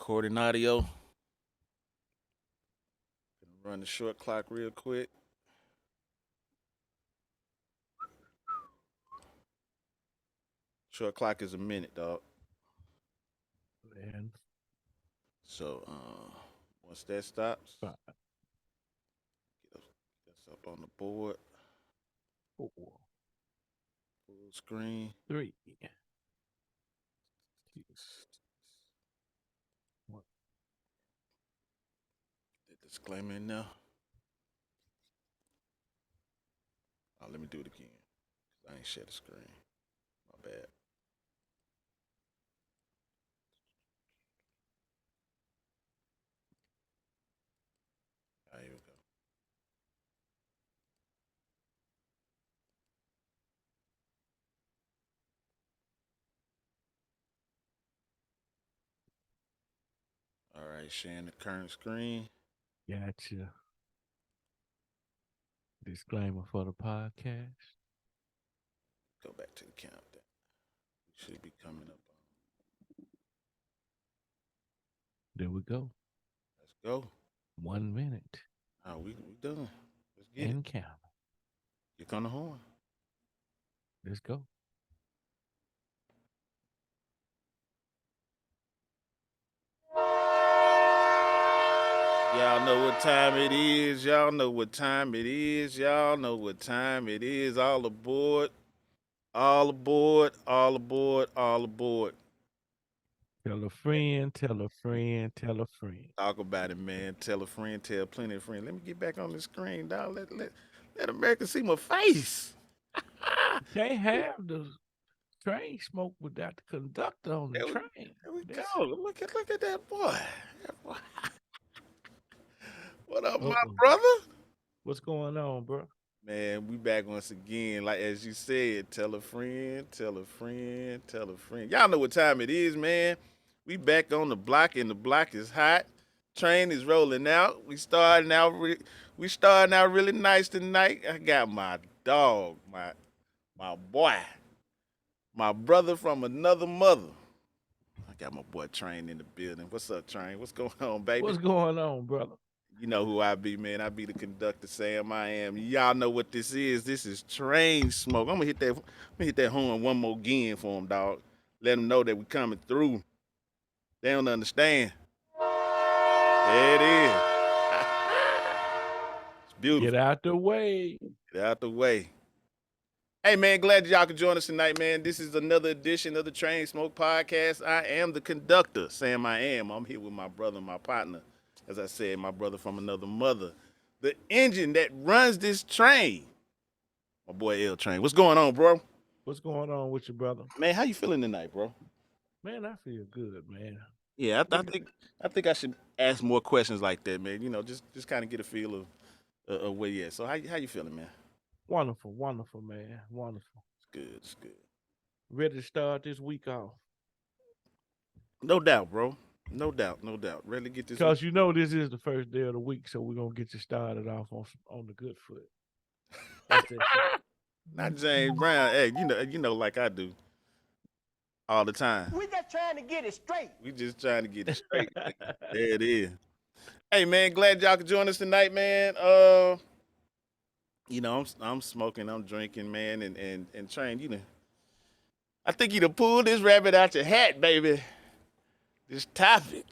Recording audio. Gonna run the short clock real quick. Short clock is a minute, dog. And So once that stops, five, get us up on the board, four, full screen. three, two, one. The disclaimer in there. Oh, let me do it again. 'Cause I ain't share the screen. My bad. All right, here we go. All right, sharing the current screen. Gotcha. Disclaimer for the podcast. Go back to the countdown. We should be coming up on. There we go. Let's go. 1 minute Oh, we done. Let's get it. and count. Kick on the horn. Let's go. Y'all know what time it is. Y'all know what time it is. Y'all know what time it is. All aboard. All aboard. All aboard. All aboard. Tell a friend, tell a friend, tell a friend. Talk about it, man. Tell a friend, tell plenty of friends. Let me get back on the screen, dog. Let America see my face. Can't have the train smoke without the conductor on the There we, train. there we That's go. Look at that boy. That boy. What up, my uh-oh. brother? What's going on, bro? Man, we back once again. Like as you said, tell a friend, tell a friend, tell a friend. Y'all know what time it is, man. We back on the block, and the block is hot. Train is rolling out. We starting out really nice tonight. I got my dog, my boy, my brother from another mother. I got my boy Train in the building. What's up, Train? What's going on, baby? What's going on, brother? You know who I be, man. I be the conductor, Sam. I am. Y'all know what this is. This is Train Smoke. I'm gonna hit that. I'm gonna hit that horn one more again for them, dog. Let them know that we coming through. They don't understand. There it is. It's Get beautiful. out the way. Get out the way. Hey man, glad y'all could join us tonight, man. This is another edition of the Train Smoke Podcast. I am the conductor, Sam. I am. I'm here with my brother, my partner. As I said, my brother from another mother. The engine that runs this train. My boy L Train. What's going on, bro? What's going on with you, brother? Man, how you feeling tonight, bro? Man, I feel good, man. Yeah, I Look, think I should ask more questions like that, man. You know, just kind of get a feel of where you at. So how you feeling, man? wonderful, wonderful, man. Wonderful. It's good, it's good. Ready to start this week off. No doubt, bro. No doubt, no doubt. Ready to get this week. Because you know this is the first day of the week, so we're gonna get you started off on the good foot. As they say. Not James Brown. Hey, you know, like I do all the time. We just trying to get it straight. We just trying to get it straight. There it is. Hey man, glad y'all could join us tonight, man. You know, I'm smoking, I'm drinking, man, and Train, you know. I think you done pulled this rabbit out your hat, baby. This topic.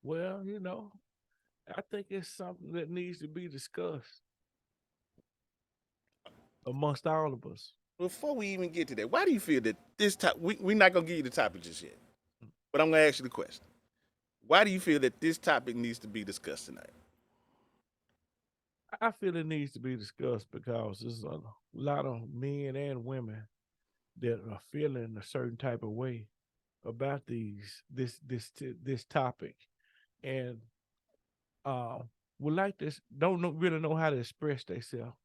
Well, I think it's something that needs to be discussed amongst all of us. Before we even get to that, why do you feel that this topic, we're not gonna give you the topic just yet, but I'm gonna ask you the question. Why do you feel that this topic needs to be discussed tonight? I feel it needs to be discussed because there's a lot of men and women that are feeling a certain type of way about this topic, and uh, would like this don't know, really know how to express themselves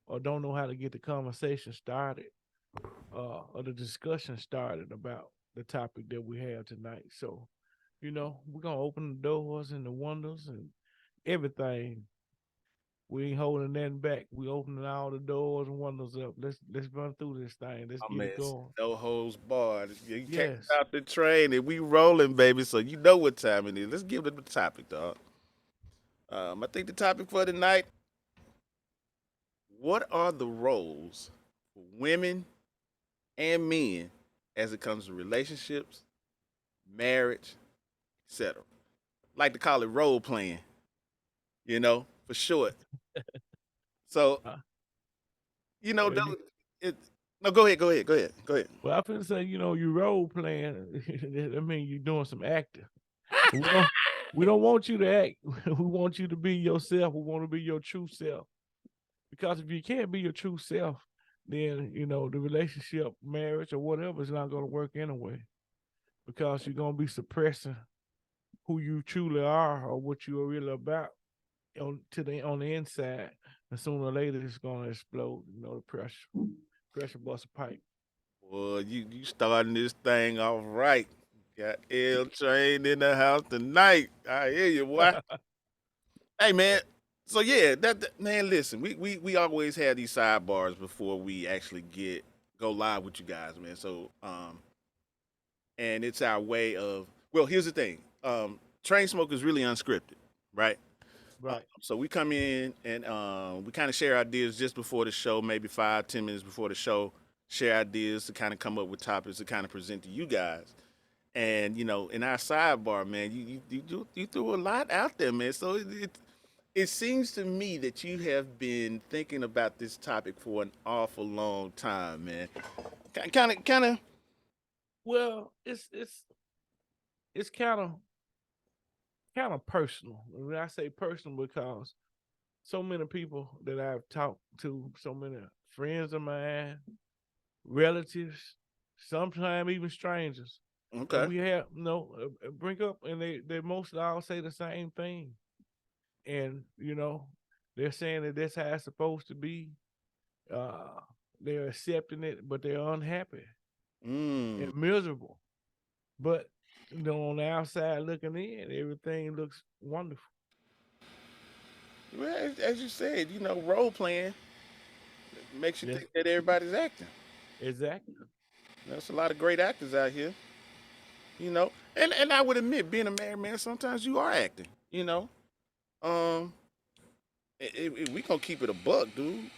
or don't know how to get the conversation started or the discussion started about the topic that we have tonight. So, we're gonna open the doors and the windows and everything We ain't holding nothing back. We opening all the doors and windows up. Let's run through this thing. Let's My get man, it going. no holds barred. You came Yes. out the train and we rolling, baby. So you know what time it is. Let's give it the topic, dog. I think the topic for tonight: what are the roles for women and men as it comes to relationships, marriage, etc. Like to call it role playing, for short. So, Uh, those, it, no, go ahead, go ahead, go ahead, go ahead. well, I finna say, you role playing. I mean, you doing some acting. We don't we don't want you to act. We want you to be yourself. We want to be your true self. Because if you can't be your true self, then the relationship, marriage, or whatever is not going to work anyway. Because you're going to be suppressing who you truly are or what you are really about on the inside, and sooner or later it's going to explode. The pressure bust a pipe. Well, you starting this thing off right. Got L train in the house tonight. I hear you, boy. Hey, man. So yeah, man. Listen, we always have these sidebars before we actually go live with you guys, man. So and it's our way of. Well, here's the thing. Train smoke is really unscripted, right? Right. So we come in and we kind of share ideas just before the show, maybe 5-10 minutes before the show. Share ideas to kind of come up with topics to kind of present to you guys. And in our sidebar, man, you threw a lot out there, man. So it seems to me that you have been thinking about this topic for an awful long time, man. Kind of. Well, it's kind of personal. When I say personal, because so many people that I've talked to, so many friends of mine, relatives, sometimes even strangers, and Okay. we have bring up, and they mostly all say the same thing, and they're saying that that's how it's supposed to be. Uh, they're accepting it, but they're unhappy Mm. and miserable. But on the outside looking in, everything looks wonderful. Well, as you said, role playing makes you Yes, think that everybody's acting. exactly. There's a lot of great actors out here, and I would admit, being a married man, sometimes you are acting. Um, if we gonna keep it a buck, dude.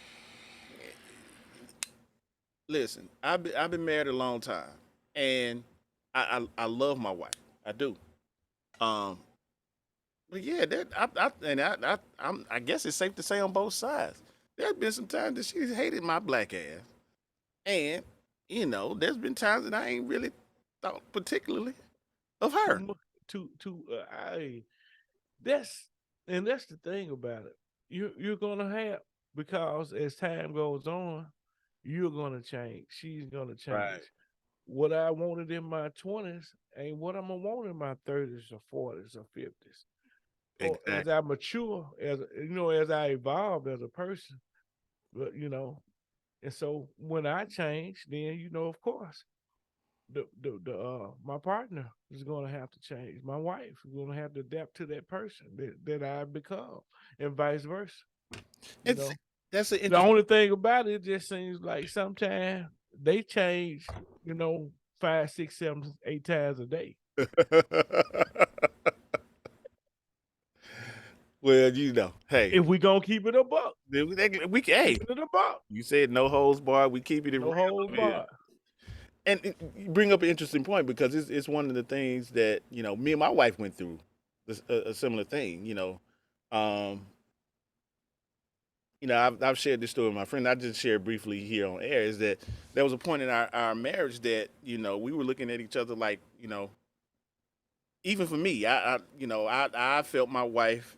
Listen, I've been married a long time, and I love my wife. I do. Um, but yeah, I guess it's safe to say on both sides. There's been some times that she's hated my black ass, and there's been times that I ain't really thought particularly of Too her. much, too. That's that's the thing about it. You're gonna have, because as time goes on, you're gonna change. She's gonna change. Right. What I wanted in my 20s ain't what I'm gonna want in my 30s or 40s or 50s. Or as Exactly. I mature, as I evolve as a person, but and so when I change, then of course, the my partner is going to have to change. My wife is going to have to adapt to that person that I've become, and vice versa. You It's know, that's an the interesting. only thing about it just seems like sometimes they change. You know, 5, 6, 7, 8 times a day. Well, hey, If we gonna keep it a buck, hey, keeping it a buck, you said no holds barred. We keep it real no holds over here. barred. And you bring up an interesting point because it's one of the things that me and my wife went through a similar thing. Um, I've shared this story with my friend. I just shared briefly here on air. Is that there was a point in our marriage that we were looking at each other like even for me, I felt my wife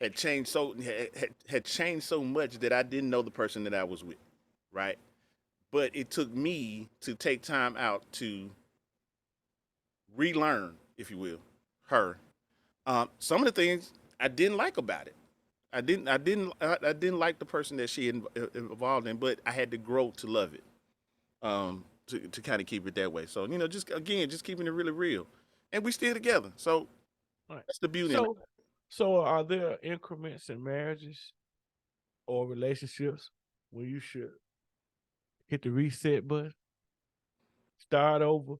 had changed so much that I didn't know the person that I was with, right? But it took me to take time out to relearn, if you will, her. Some of the things I didn't like about it. I didn't like the person that she involved in, but I had to grow to love it. To kind of keep it that way. So just again, just keeping it really real, and we still together. So Right. that's the beauty in it. So, are there increments in marriages? or relationships when you should hit the reset button, start over,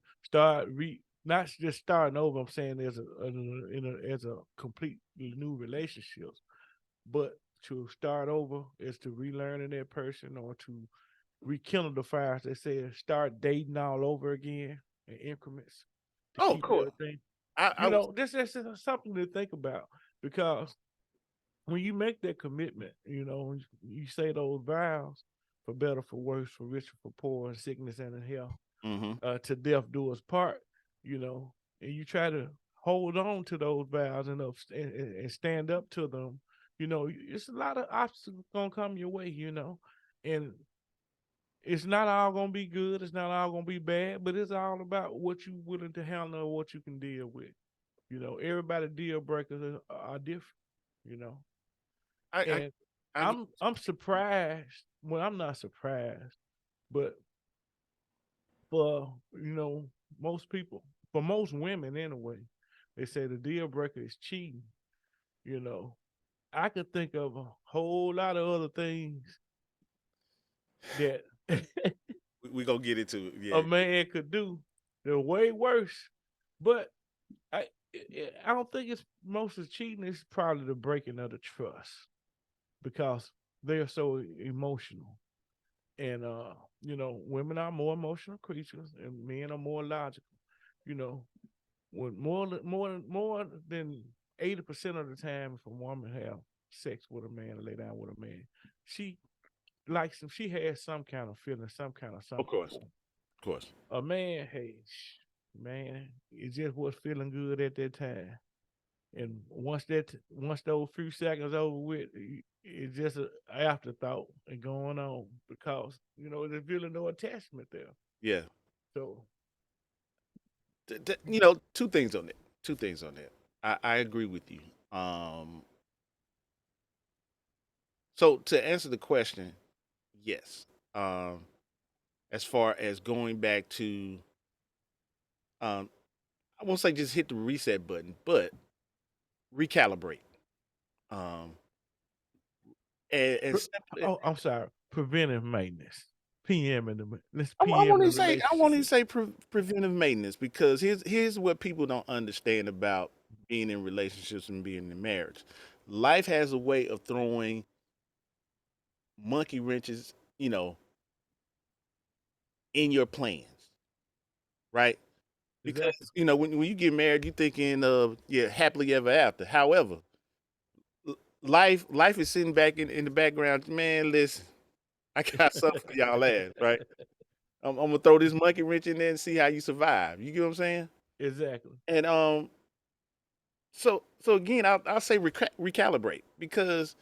not just starting over. I'm saying as a complete new relationship, but to start over is to relearning that person or to rekindle the fires. They say start dating all over again in increments to Oh, keep cool. everything. I was. This is something to think about because when you make that commitment, you say those vows for better, for worse, for richer, for poor, in sickness and in health, Mm-hmm. to death do us part, you know, and you try to hold on to those vows and stand up to them, it's a lot of obstacles gonna come your way, and it's not all gonna be good, it's not all gonna be bad, but it's all about what you willing to handle or what you can deal with. Everybody deal breakers are different, you know. I I, And I get. I'm surprised. Well, I'm not surprised, but for most people, for most women anyway, they say the deal breaker is cheating. You know, I could think of a whole lot of other things that We gonna get into it. a Yeah. man could do. They're way worse, but I I don't think it's most of cheating. It's probably the breaking of the trust because they're so emotional. And women are more emotional creatures, and men are more logical. You know, when more than 80% of the time, if a woman have sex with a man or lay down with a man, she likes him. She has some kind of feeling, some kind of Of something course. for him. Of course. A man, hey, man, it just was feeling good at that time. And once those few seconds over with, it's just an afterthought and going on because there's really no attachment there. Yeah. So Two things on that. Two things on that. I agree with you. Um, so to answer the question, yes. Um, as far as going back to, um, I won't say just hit the reset button, but recalibrate. Um, and simply, oh, I'm sorry, preventive maintenance, PM in the let's I PM want the to say, I want to relationship. say preventive maintenance because here's what people don't understand about being in relationships and being in marriage. Life has a way of throwing monkey wrenches, in your plans, right? Because Exactly. when you get married, you thinking of happily ever after. However, life is sitting back in the background. Man, listen, I got something for y'all ass, right? I'm gonna throw this monkey wrench in there and see how you survive. You get what I'm saying? Exactly. And so again, I'll say recalibrate because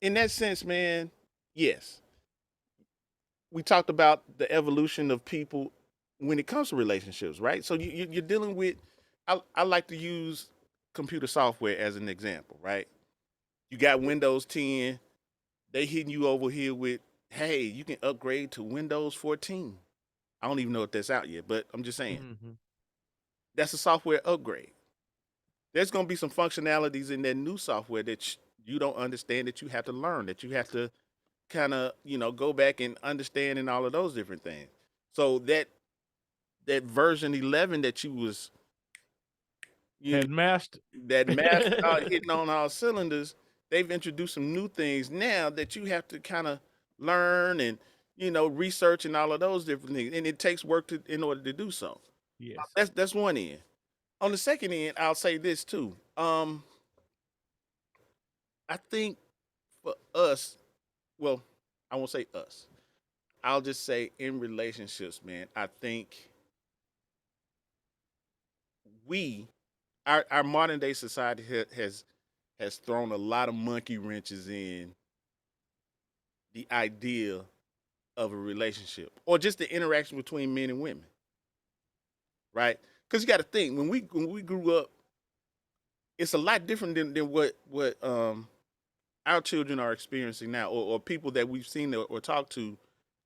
in that sense, man, yes, we talked about the evolution of people when it comes to relationships, right? So you're dealing with. I like to use computer software as an example, right? You got Windows 10. They hitting you over here with, hey, you can upgrade to Windows 14. I don't even know if that's out yet, but I'm just saying Hmm. that's a software upgrade. There's going to be some functionalities in that new software that you don't understand that you have to learn, that you have to kind of go back and understand and all of those different things. So that version 11 that you was you Had mastered. that master hitting on all cylinders, they've introduced some new things now that you have to kind of learn and research and all of those different things, and it takes work in order to do so. Yes. That's one end. On the second end, I'll say this too. I think for us, well, I won't say us. I'll just say in relationships, man. I think we, our modern day society has thrown a lot of monkey wrenches in the idea of a relationship or just the interaction between men and women, right? Because you got to think when we grew up, it's a lot different than what our children are experiencing now, or people that we've seen or talked to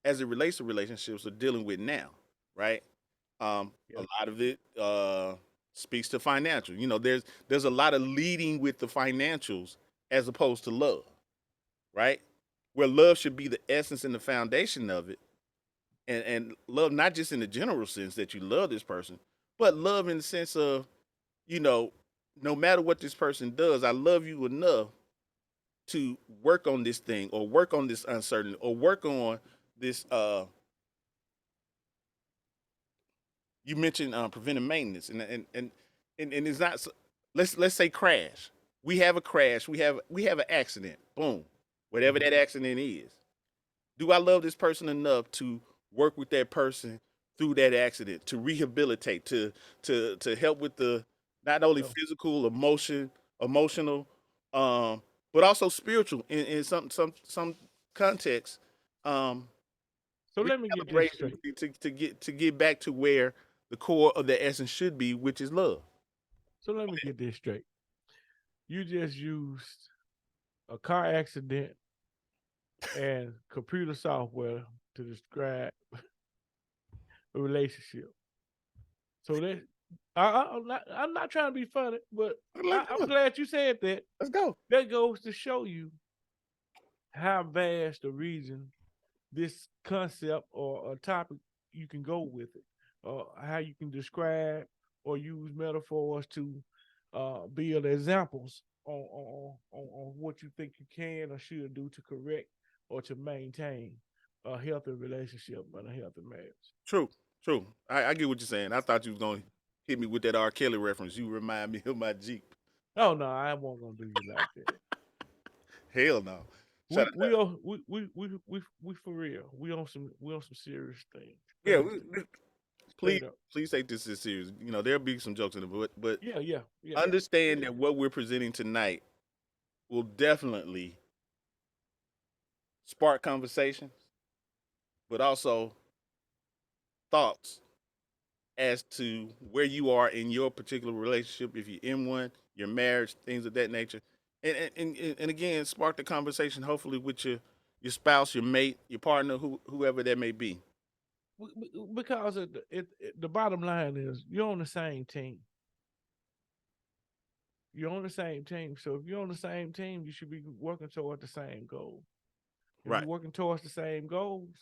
as it relates to relationships are dealing with now, right? A Yeah. lot of it speaks to financial. There's a lot of leading with the financials as opposed to love, right? Where love should be the essence and the foundation of it, and love not just in the general sense that you love this person, but love in the sense of, you know, no matter what this person does, I love you enough to work on this thing or work on this uncertainty or work on this. You mentioned preventive maintenance, and it's not. Let's say crash. We have a crash. We have an accident. Boom. Whatever Mhm. that accident is. Do I love this person enough to work with that person through that accident, to rehabilitate, to help with the not only So physical, emotional, um, but also spiritual in some context. Um, so let me get this Recalibration straight. to get back to where the core of the essence should be, which is love. So let me get this straight. You just used a car accident and computer software to describe a relationship. So that I'm not trying to be funny, but Let's I'm go. glad you said that. Let's go. That goes to show you how vast the region this concept or a topic you can go with it, or how you can describe or use metaphors to build examples on what you think you can or should do to correct or to maintain a healthy relationship and a healthy marriage. True. True. I get what you're saying. I thought you was gonna hit me with that R. Kelly reference. You remind me of my Jeep. Oh no, I won't gonna do you like that. Hell no. Shut We up. we are we for real. We on some serious things. Yeah. Please Straight up. please take this as serious. You know there'll be some jokes in it, but Yeah. understand that what we're presenting tonight will definitely spark conversations, but also thoughts as to where you are in your particular relationship, if you're in one, your marriage, things of that nature, and again, spark the conversation hopefully with your spouse, your mate, your partner, whoever that may be. Because the bottom line is you're on the same team. You're on the same team. So if you're on the same team, you should be working toward the same goal. If you're Right. working towards the same goals,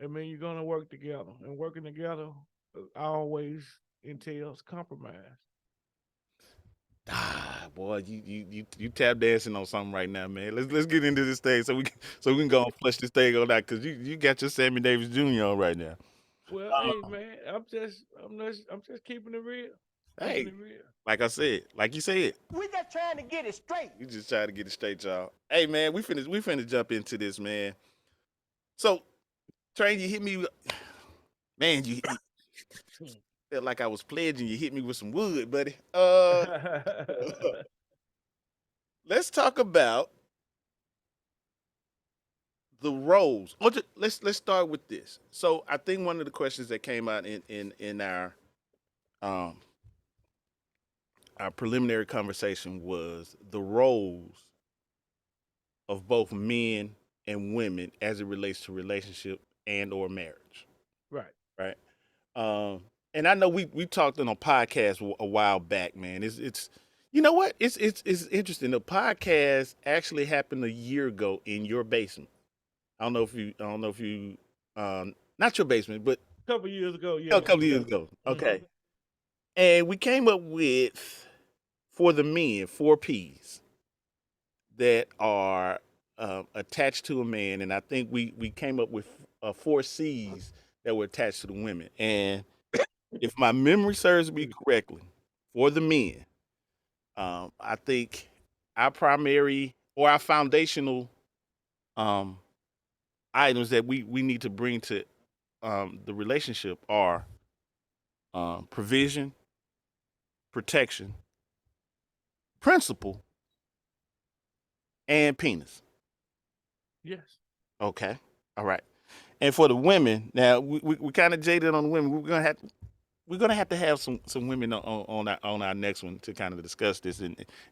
I mean you're gonna work together. And working together always entails compromise. Ah, boy, you tap dancing on something right now, man. Let's get into this thing so we can go and flush this thing on out because you got your Sammy Davis Jr. on right now. Well, hey man, I'm just keeping it real. Keeping Hey, it real. like I said, like you said, We just trying to get it straight. you just try to get it straight, y'all. Hey, man, we finna jump into this, man. So, Train, you hit me, man. You felt like I was pledging. You hit me with some wood, buddy. Let's talk about the roles. Let's start with this. So, I think one of the questions that came out in um our preliminary conversation was the roles of both men and women as it relates to relationship and or marriage, Right. right? Um, and I know we talked on a podcast a while back, man. It's you know what? It's interesting. The podcast actually happened a year ago in your basement. I don't know if you not your basement, but A couple years ago, a yeah. couple years ago. Hmm. Okay. And we came up with for the men, 4 P's that are attached to a man, and I think we came up with 4 C's that were attached to the women. And if my memory serves me correctly, for the men, I think our primary or our foundational um, items that we need to bring to the relationship are provision, protection, principle, and penis. Yes. Okay, all right. And for the women, now we kind of jaded on the women. We're gonna have to have some women on our next one to kind of discuss this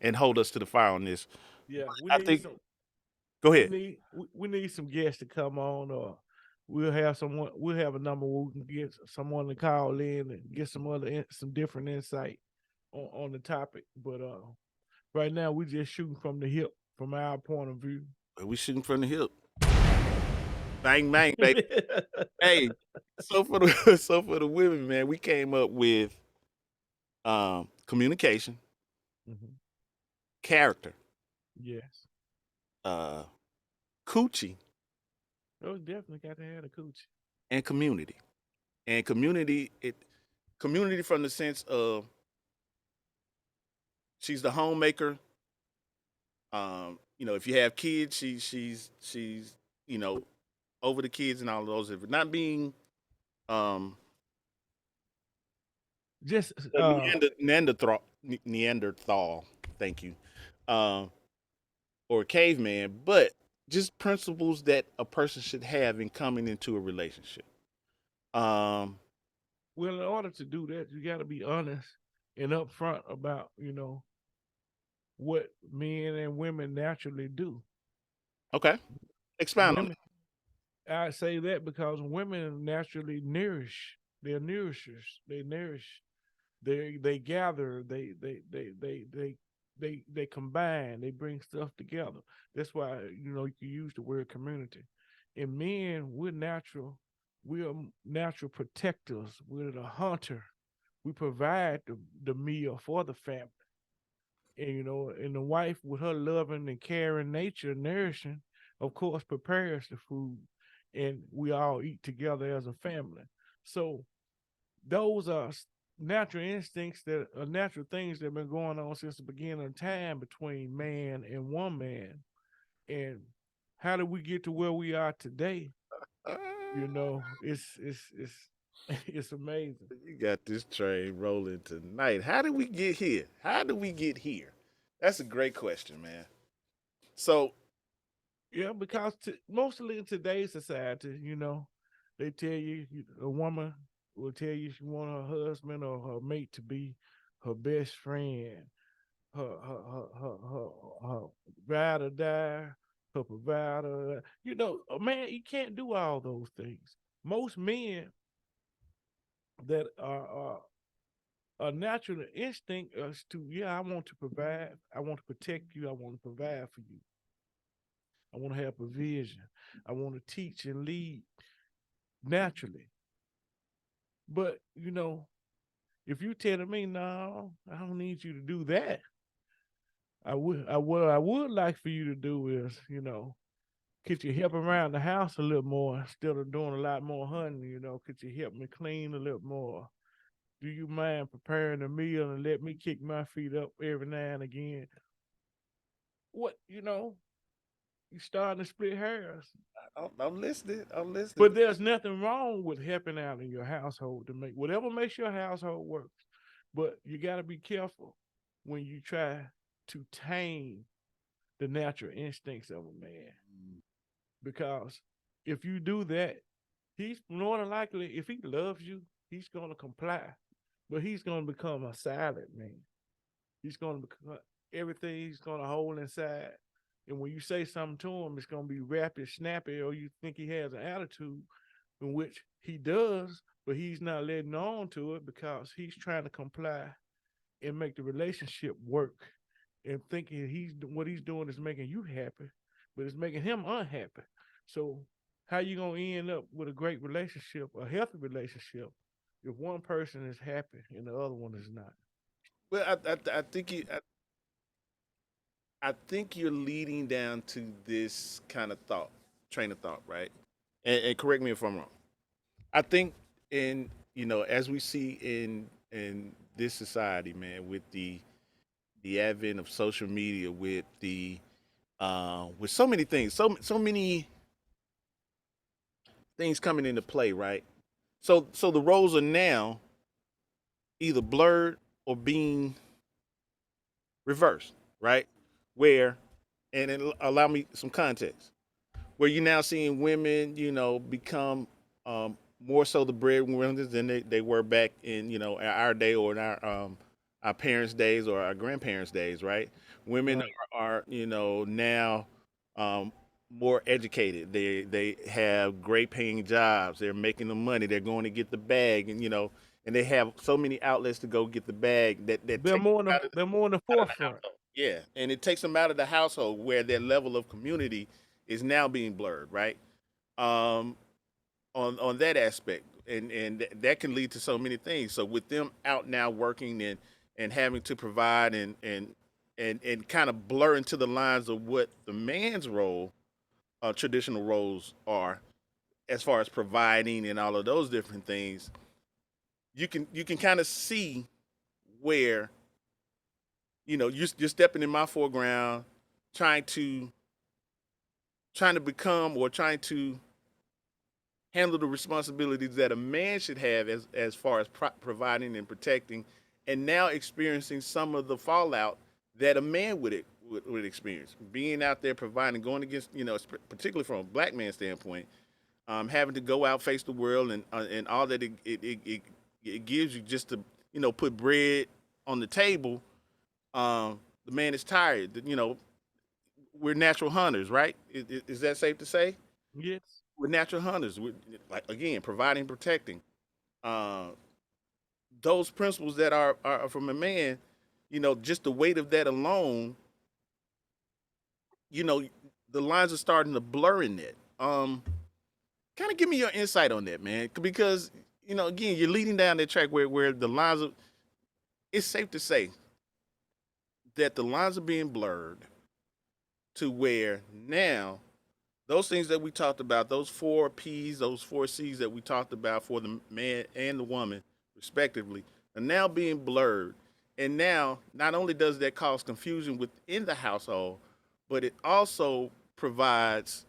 and hold us to the fire on this. Yeah. We I need think. some Go we ahead. need we need some guests to come on, or we'll have a number where we can get someone to call in and get some different insight on the topic. But right now we just shooting from the hip from our point of view. We shooting from the hip. Bang bang, baby. Hey, so for the so for the women, man, we came up with communication, Mhm. character, Yes. uh, coochie, Oh, definitely got to have a coochie. and community. And community from the sense of she's the homemaker. If you have kids, she's over the kids and all of those. If not being um Just a Neanderthal, thank you, um, or a caveman, but just principles that a person should have in coming into a relationship. Um, well, in order to do that, you got to be honest and upfront about what men and women naturally do. okay, expound on Women, I say that because women naturally nourish. They're nourishers. They nourish. They gather. They combine. They bring stuff together. That's why you can use the word community. And men, we're natural. We're natural protectors. We're the hunter. We provide the meal for the family. And the wife with her loving and caring nature, nourishing, of course, prepares the food, and we all eat together as a family. So those are natural instincts that are natural things that have been going on since the beginning of time between man and woman. And how did we get to where we are today? it. It's it's amazing. You got this train rolling tonight. How did we get here? How did we get here? That's a great question, man. So, Yeah, because mostly in today's society, they tell a woman will tell you she want her husband or her mate to be her best friend, her ride or die, her provider. A man, you can't do all those things. Most men that are a natural instinct is to, yeah, I want to provide, I want to protect you, I want to provide for you, I want to have provision, I want to teach and lead naturally. But if you telling me no, I don't need you to do that. What I would like for you to do is, could you help around the house a little more instead of doing a lot more hunting? Could you help me clean a little more? Do you mind preparing a meal and let me kick my feet up every now and again? What you starting to split hairs. I'm listening. I'm listening. But there's nothing wrong with helping out in your household to make whatever makes your household work. But you got to be careful when you try to tame the natural instincts of a man. Because if you do that, he's more than likely, if he loves you, he's going to comply. But he's going to become a silent man. He's going to become everything he's going to hold inside. And when you say something to him, it's going to be rapid, snappy, or you think he has an attitude, in which he does, but he's not letting on to it because he's trying to comply and make the relationship work, and thinking what he's doing is making you happy, but it's making him unhappy. So how you gonna end up with a great relationship, a healthy relationship, if one person is happy and the other one is not? Well, I think you're leading down to this kind of train of thought, right? And correct me if I'm wrong. I think as we see in this society, man, with the advent of social media, with so many things, so many things coming into play, right? So the roles are now either blurred or being reversed, right? Where, allow me some context, where you're now seeing women, become more so the breadwinners than they were back in, our day or in our parents' days or our grandparents' days, right? Women Right. are now um, more educated. They have great paying jobs. They're making the money. They're going to get the bag, and they have so many outlets to go get the bag that They're takes more in them they're more in the out of the forefront. household. Yeah, and it takes them out of the household where their level of community is now being blurred, right? Um, on that aspect, and that can lead to so many things. So with them out now working and having to provide and kind of blur into the lines of what the man's role, traditional roles are, as far as providing and all of those different things, you can kind of see where you're stepping in my foreground, trying to become or trying to handle the responsibilities that a man should have as far as providing and protecting, and now experiencing some of the fallout that a man would experience, being out there providing, going against, particularly from a black man standpoint, having to go out, face the world, and all that it gives you just to put bread on the table. The man is tired. We're natural hunters, right? Is that safe to say? Yes. We're natural hunters. We're, like, again, providing, protecting. Uh, those principles that are from a man, just the weight of that alone, you know, the lines are starting to blur in that. Kind of give me your insight on that, man, because again, you're leading down that track where the lines are. It's safe to say that the lines are being blurred to where now those things that we talked about, those four P's, those four C's that we talked about for the man and the woman, respectively, are now being blurred. And now, not only does that cause confusion within the household, but it also provides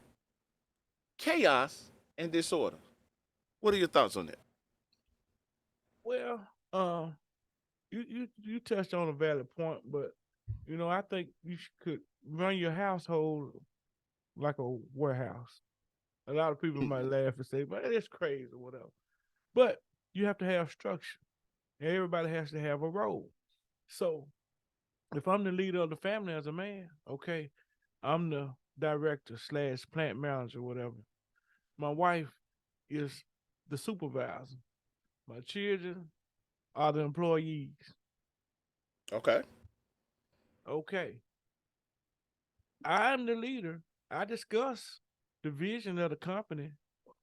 chaos and disorder. What are your thoughts on that? Well, you touched on a valid point, but I think could run your household like a warehouse. A lot of people might laugh and say, "But it's crazy," or whatever. But you have to have structure. And everybody has to have a role. So if I'm the leader of the family as a man, okay, I'm the director slash plant manager, whatever. My wife is the supervisor. My children are the employees. Okay. Okay. I'm the leader. I discuss the vision of the company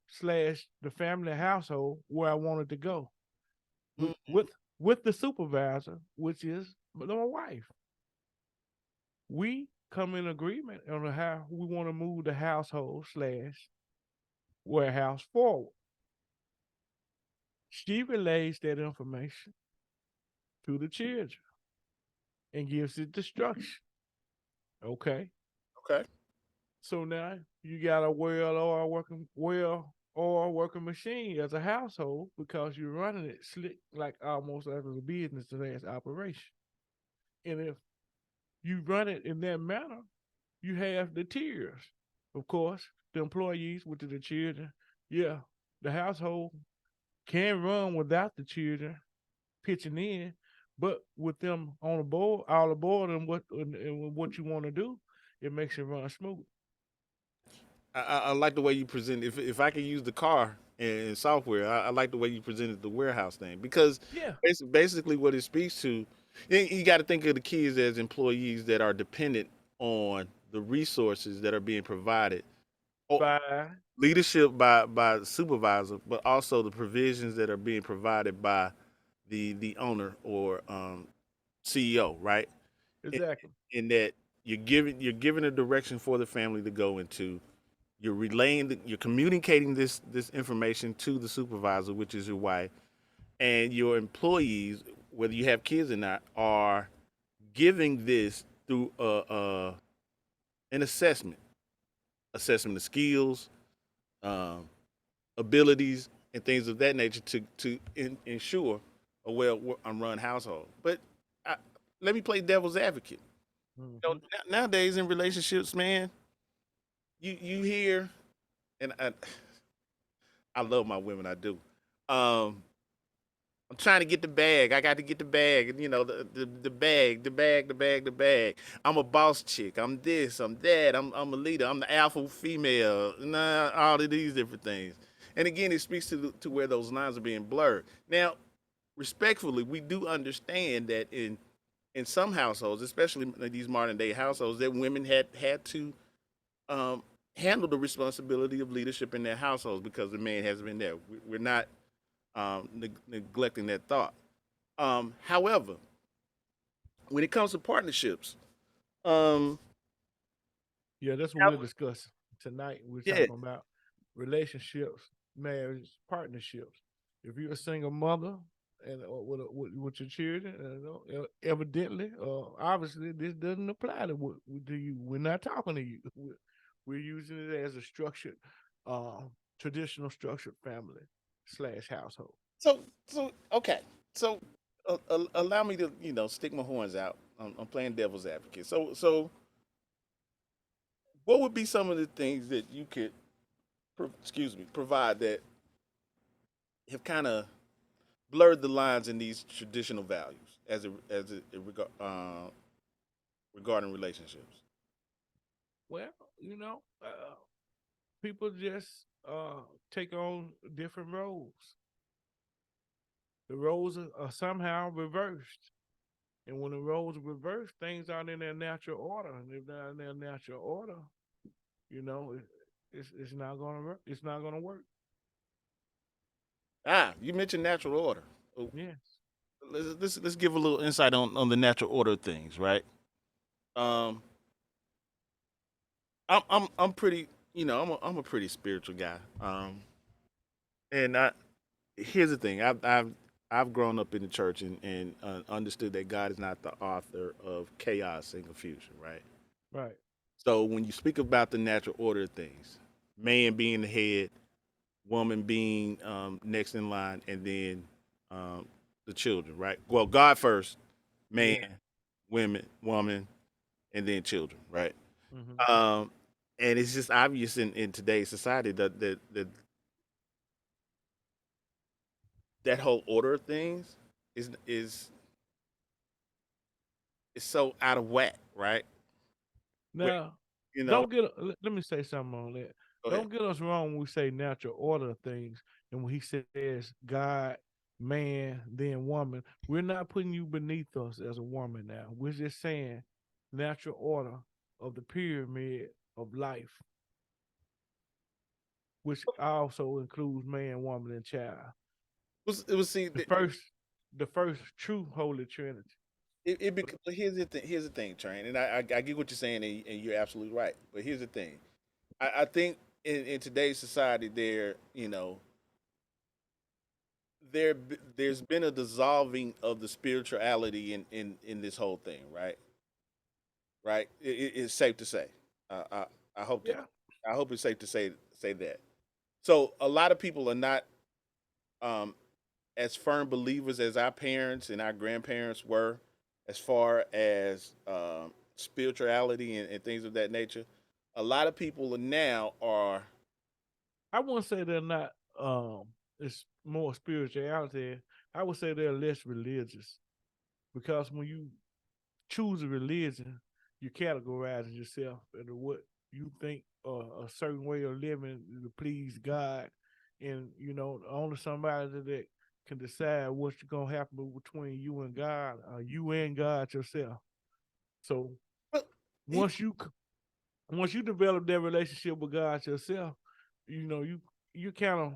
slash the family household where I wanted to go with Mm, with with the supervisor, which is my wife. We come in agreement on how we want to move the household slash warehouse forward. She relays that information to the children and gives it the structure. Okay. okay. So now you got a well or working machine as a household because you're running it slick like almost as a business as operation. And if you run it in that manner, you have the tiers. Of course, the employees, which are the children. Yeah, the household can run without the children pitching in, but with them on the board, all aboard, and what you want to do, it makes it run smooth. I like the way you present. If I could use the car and software, I like the way you presented the warehouse thing, because Yeah, basically what it speaks to, you got to think of the kids as employees that are dependent on the resources that are being provided, or by leadership by the supervisor, but also the provisions that are being provided by the owner or CEO, right? In, exactly. in that you're giving a direction for the family to go into. You're communicating this information to the supervisor, which is your wife, and your employees, whether you have kids or not, are giving this through an assessment of skills, um, abilities, and things of that nature to ensure a well run household. But I, let me play devil's advocate. Hmm. Nowadays in relationships, man, you hear, and I love my women, I do. Um, I'm trying to get the bag. I got to get the bag. And, the bag, the bag. I'm a boss chick. I'm this. I'm that. I'm a leader. I'm the alpha female. Nah, all of these different things. And again, it speaks to where those lines are being blurred. Now, respectfully, we do understand that in some households, especially in these modern day households, that women had to. handle the responsibility of leadership in their households because the man has been there. We're not neglecting that thought. However, when it comes to partnerships, um, Yeah, that's what we're discussing tonight. We're yeah. talking about relationships, marriage, partnerships. If you're a single mother and with your children, evidently, obviously, this doesn't apply to you. We're not talking to you. We're using it as a structured, uh, traditional structured family slash household. So okay. So allow me to stick my horns out. I'm playing devil's advocate. So what would be some of the things that you could excuse me provide that have kind of blurred the lines in these traditional values regarding relationships? Well, you know, people just take on different roles. The roles are somehow reversed. And when the roles are reversed, things aren't in their natural order. And if they're in their natural order, you know, it's not gonna work. It's not gonna work. You mentioned natural order. Oh, Yes. let's give a little insight on the natural order of things, right? Um, I'm pretty, I'm a pretty spiritual guy. And here's the thing, I've grown up in the church and understood that God is not the author of chaos and confusion, right? Right. So when you speak about the natural order of things, man being the head, woman being next in line, and then the children, right? Well, God first, man, Yeah. woman, and then children, right? Hmm. Um, and it's just obvious in today's society that whole order of things is is so out of whack, right? Where, Now, you know, don't get. Let me say something on that. go ahead. Don't get us wrong when we say natural order of things, and when he says God, man, then woman, we're not putting you beneath us as a woman. Now, we're just saying natural order of the pyramid of life, which also includes man, woman, and child. It was see The first, the first true holy trinity. but here's the thing, Train, and I get what you're saying, and you're absolutely right. But here's the thing, I think in today's society, there's been a dissolving of the spirituality in this whole thing, right? Right? It's safe to say. I hope that Yeah. I hope it's safe to say that. So a lot of people are not um, as firm believers as our parents and our grandparents were, as far as spirituality and things of that nature. A lot of people now are. I wouldn't say they're not. It's more spirituality. I would say they're less religious because when you choose a religion, you categorize yourself into what you think a certain way of living to please God, and only somebody that can decide what's gonna happen between you and God, you and God yourself. So Well, once you once you develop that relationship with God yourself, you kind of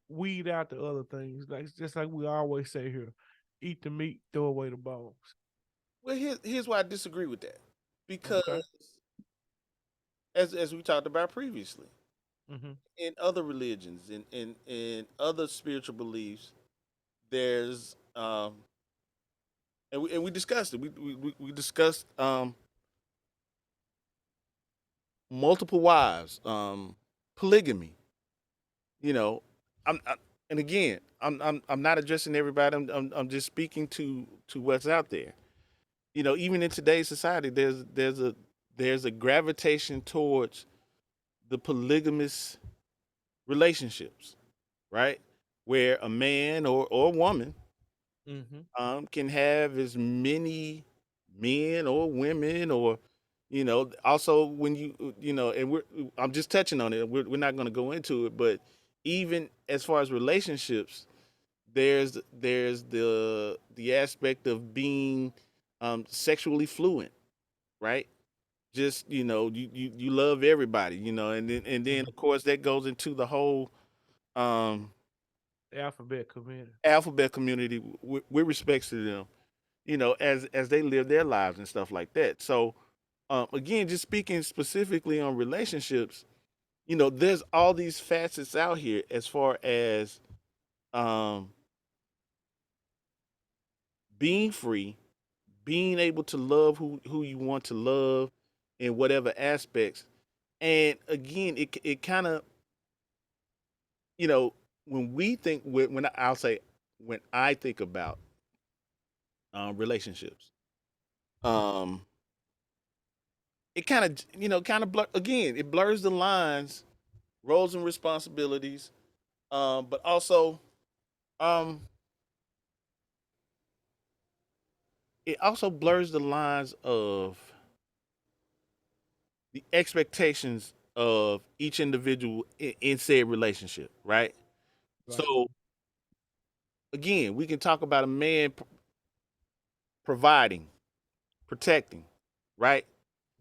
weed out the other things. Like just like we always say here, eat the meat, throw away the bones. here's why I disagree with that, because Okay. as we talked about previously, Mm-hmm. in other religions, in other spiritual beliefs, there's and we discussed it. We discussed multiple wives, polygamy. You know, I'm and again, I'm not addressing everybody. I'm just speaking to what's out there. Even in today's society, there's a gravitation towards the polygamous relationships, right? Where a man or woman Mm-hmm. can have as many men or women, or also when and I'm just touching on it. We're not going to go into it, but even as far as relationships, there's the aspect of being sexually fluent, right? just you love everybody, and then Mhm. of course that goes into the whole um Alphabet community. alphabet community with respects to them, as they live their lives and stuff like that. So again, just speaking specifically on relationships, there's all these facets out here as far as um being free, being able to love who you want to love in whatever aspects. And again, it kind of, you know, when we think when I'll say when I think about relationships, um, it kind of again, it blurs the lines, roles and responsibilities, but also um, it also blurs the lines of the expectations of each individual in said relationship, right? Right. So again, we can talk about a man providing, protecting, right?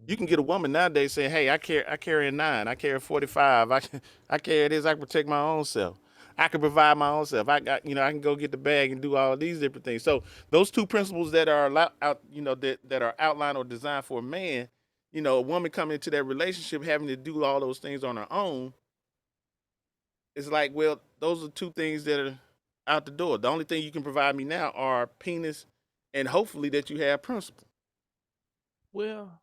You can Mhm. get a woman nowadays saying, "Hey, I carry a 9, I carry a 45, I carry this, I can protect my own self, I can provide my own self, I got, I can go get the bag and do all of these different things." So those two principles that are out, that are outlined or designed for a man, a woman coming into that relationship having to do all those things on her own, it's like, well, those are two things that are out the door. The only thing you can provide me now are penis, and hopefully that you have principle. Well,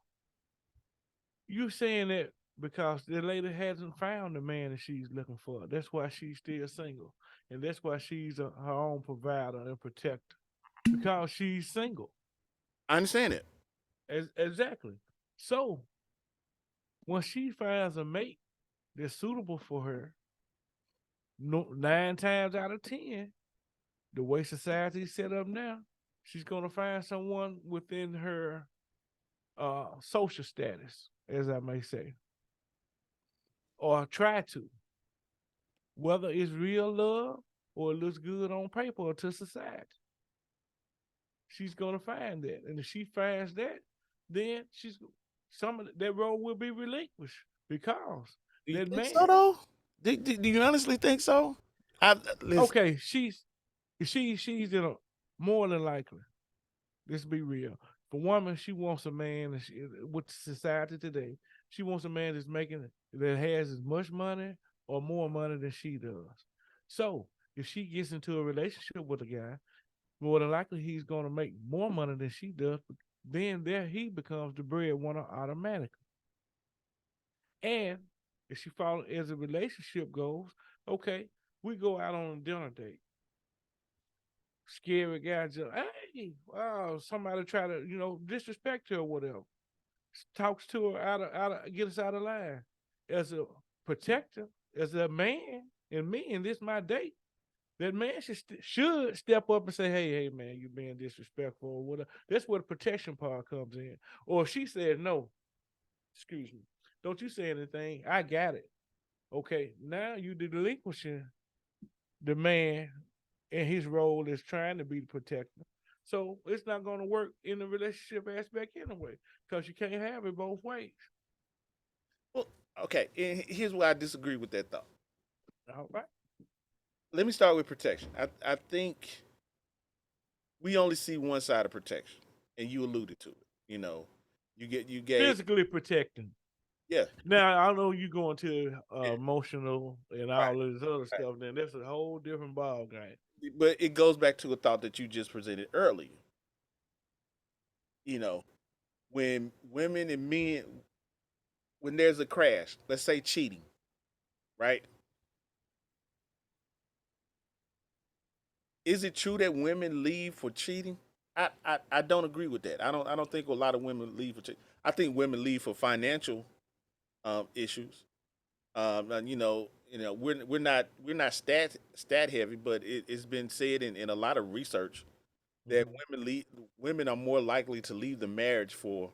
you saying that because the lady hasn't found the man that she's looking for. That's why she's still single, and that's why she's her own provider and protector because she's single. I understand it. Exactly. So when she finds a mate that's suitable for her, no, 9 times out of 10, the way society's set up now, she's gonna find someone within her social status, as I may say, or try to, whether it's real love or it looks good on paper or to society. She's gonna find that, and if she finds that, then she's some of that role will be relinquished because Do you that think so man. though? Do you honestly think so? I listen. Okay, she's in a more than likely. Let's be real. For woman, she wants a man with society today. She wants a man that has as much money or more money than she does. So if she gets into a relationship with a guy, more than likely he's going to make more money than she does. Then there he becomes the breadwinner automatically. And if she follows as a relationship goes, okay, we go out on a dinner date. Scary guy just, hey, wow, somebody try to, disrespect her or whatever. Talks to her get us out of line. As a protector, as a man, and me, and this my date, that man should step up and say, hey, man, you being disrespectful or whatever. That's where the protection part comes in. Or if she said, no, excuse me, don't you say anything. I got it. Okay, now you delinquishing the man in his role as trying to be the protector. So it's not going to work in the relationship aspect anyway, because you can't have it both ways. Well, okay. And here's why I disagree with that thought. All right. Let me start with protection. I think we only see one side of protection, and you alluded to it. You gave, Physically protecting. yeah, Now I know you going to yeah, emotional and right, all this other right. stuff. Then that's a whole different ball game. But it goes back to a thought that you just presented earlier. You know, when women and men, when there's a crash, let's say cheating, right? Is it true that women leave for cheating? I don't agree with that. I don't think a lot of women leave for cheating. I think women leave for financial issues. We're not stat heavy, but it's been said in a lot of research that Mm-hmm. women are more likely to leave the marriage for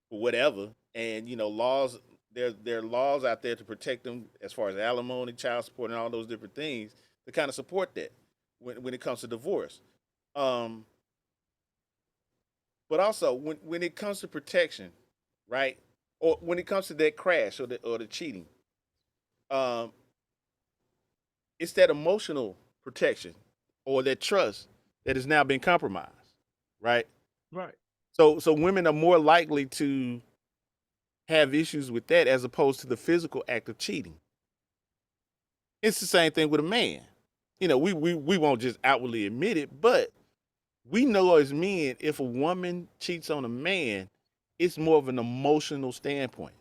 whatever, and laws, there are laws out there to protect them as far as alimony, child support, and all those different things to kind of support that when it comes to divorce. Um, but also when it comes to protection, right? or when it comes to that crash or the cheating, um, it's that emotional protection or that trust that has now been compromised, right? Right. So women are more likely to have issues with that as opposed to the physical act of cheating. It's the same thing with a man. We won't just outwardly admit it, but we know as men, if a woman cheats on a man, it's more of an emotional standpoint.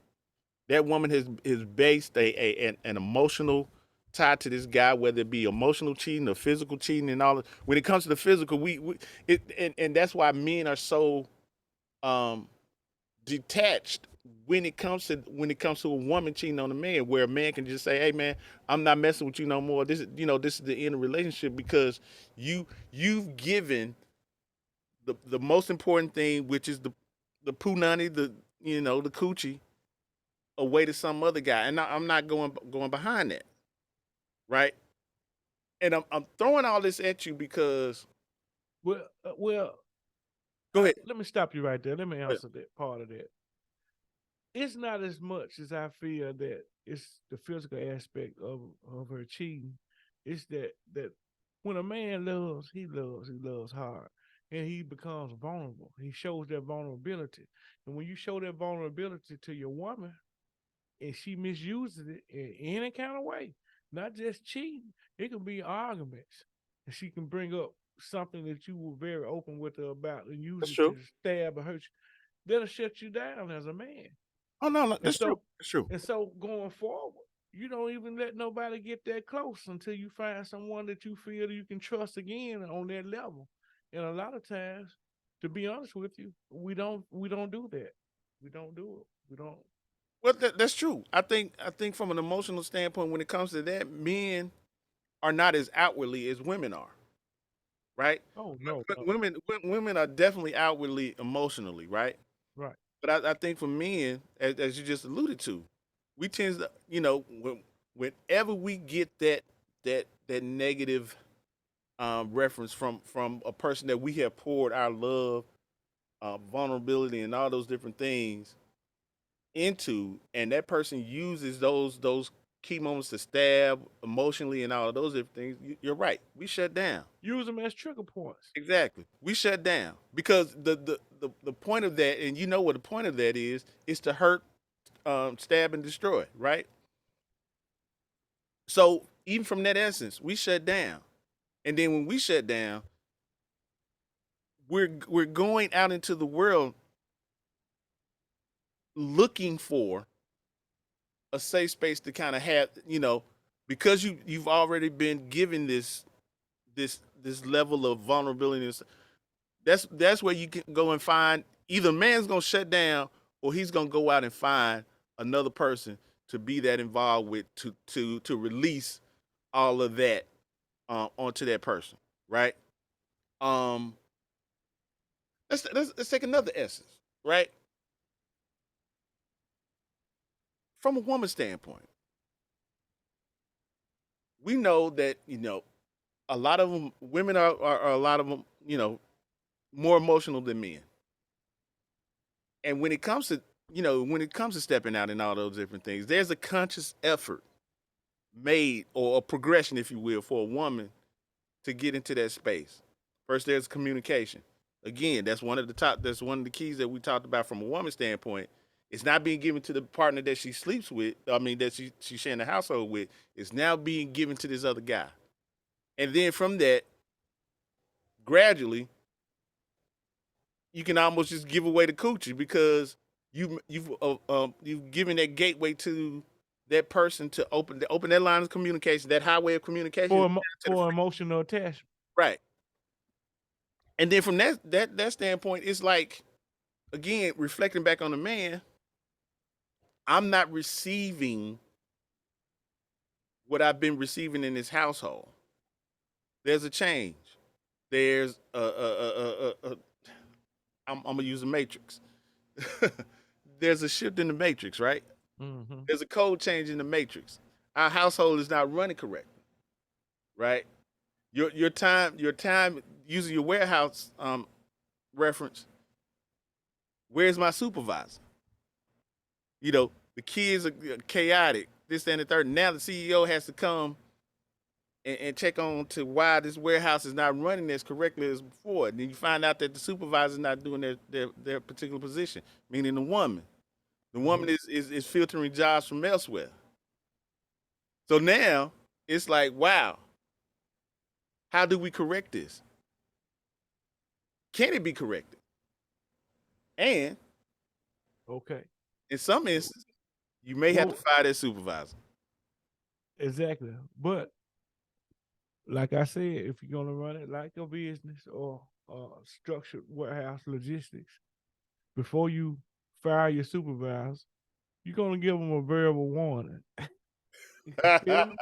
That woman has based an emotional tie to this guy, whether it be emotional cheating or physical cheating and all. When it comes to the physical, and that's why men are so um, detached when it comes to a woman cheating on a man, where a man can just say, "Hey, man, I'm not messing with you no more. This is the end of the relationship because you've given the most important thing, which is the punani, the coochie, away to some other guy, and I'm not going behind that, right? And I'm throwing all this at you because Well, go ahead. let me stop you right there. Let me Go ahead. answer that part of that. It's not as much as I feel that it's the physical aspect of her cheating. It's that when a man loves, he loves hard, and he becomes vulnerable. He shows that vulnerability, and when you show that vulnerability to your woman, and she misuses it in any kind of way, not just cheating, it can be arguments, and she can bring up something that you were very open with her about and use That's it to true. stab or hurt you. That'll shut you down as a man. Oh no, no, And that's true. so That's true. and so going forward, you don't even let nobody get that close until you find someone that you feel you can trust again on that level. And a lot of times, to be honest with you, we don't do that. We don't do it. We don't. Well, that's true. I think from an emotional standpoint, when it comes to that, men are not as outwardly as women are, right? Oh no, no. Women are definitely outwardly emotionally, right? Right. But I think for men, as you just alluded to, we tend to, whenever we get that negative reference from a person that we have poured our love, vulnerability, and all those different things into, and that person uses those key moments to stab emotionally and all of those different things, you're right. We shut down. Use them as trigger points. Exactly. We shut down because the point of that, and you know what the point of that is to hurt, stab, and destroy. Right. So even from that essence, we shut down, and then when we shut down, we're going out into the world looking for a safe space to kind of have, because you've already been given this level of vulnerability. That's where you can go and find, either man's gonna shut down or he's gonna go out and find another person to be that involved with, to release all of that onto that person, right? Um, let's take another essence, right? From a woman's standpoint, we know that a lot of them, women are a lot of them, more emotional than men. And when it comes to stepping out and all those different things, there's a conscious effort made, or a progression, if you will, for a woman to get into that space. First, there's communication. Again, that's one of the keys that we talked about from a woman's standpoint. It's not being given to the partner that she sleeps with. I mean, that she's sharing the household with. It's now being given to this other guy. And then from that, gradually, you can almost just give away the coochie because you've given that gateway to that person to open that line of communication, that highway of communication For to the for emotional attachment. right. And then from that standpoint, it's like, again, reflecting back on the man, I'm not receiving what I've been receiving in this household. There's a change. There's I'm gonna use the matrix. There's a shift in the matrix, right? Mm-hmm. There's a code change in the matrix. Our household is not running correctly, right? Your time using your warehouse reference. Where's my supervisor? The kids are chaotic, this, that, and the third. Now the CEO has to come and check on to why this warehouse is not running as correctly as before. And then you find out that the supervisor's not doing their particular position, meaning the woman. The woman Mhm. is filtering jobs from elsewhere. So now it's like, wow, how do we correct this? Can it be corrected? And Okay. in some instances, you may have to Well, fire that supervisor. exactly. But like I said, if you're gonna run it like a business or structured warehouse logistics, before you fire your supervisor, you're gonna give them a verbal warning. You feel me?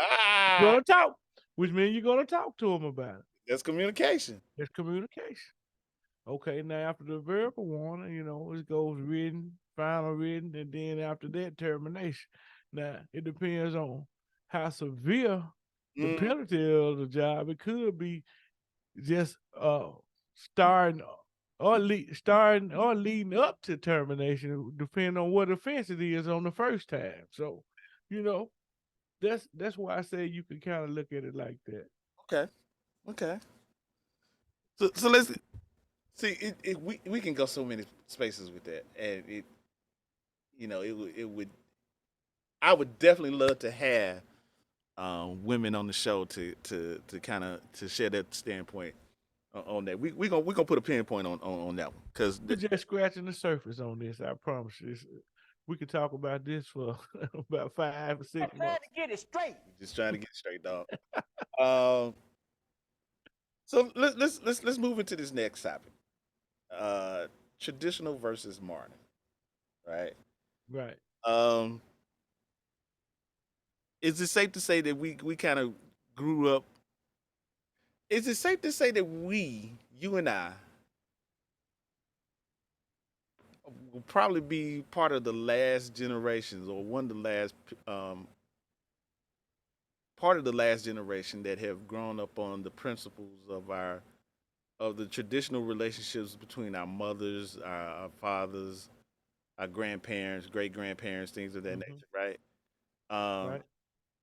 You're gonna talk, which means you're gonna talk to them about it. That's communication. It's communication. Okay, now after the verbal warning, it goes written, final written, and then after that, termination. Now, it depends on how severe the Mm, penalty of the job. It could be just starting starting or leading up to termination, depending on what offense it is on the first time. So, you know, that's why I say you can kind of look at it like that. okay. Okay. So let's see. We can go so many spaces with that, and it would. I would definitely love to have women on the show to kind of to share that standpoint on that. We gonna put a pinpoint on that one because We're just scratching the surface on this. I promise you. We could talk about this for about 5 or I'm 6 trying months. to get it straight. just trying to get straight, dog. Um, so let's move into this next topic. Uh, Traditional versus modern, right? Right. Um, is it safe to say that we kind of grew up? Is it safe to say that you and I, will probably be part of the last generations or one of the last um, part of the last generation that have grown up on the principles of the traditional relationships between our mothers, our fathers, our grandparents, great grandparents, things of that Hmm. nature, right? Um, Right.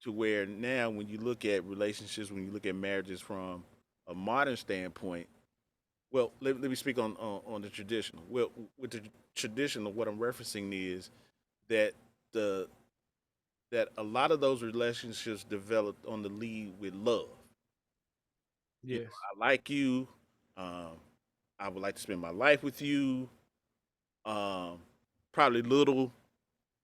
to where now, when you look at relationships, when you look at marriages from a modern standpoint, well, let me speak on the traditional. Well, with the traditional, what I'm referencing is that the that a lot of those relationships developed on the lead with love. Yes. I like you. Um, I would like to spend my life with you. Um, Probably little,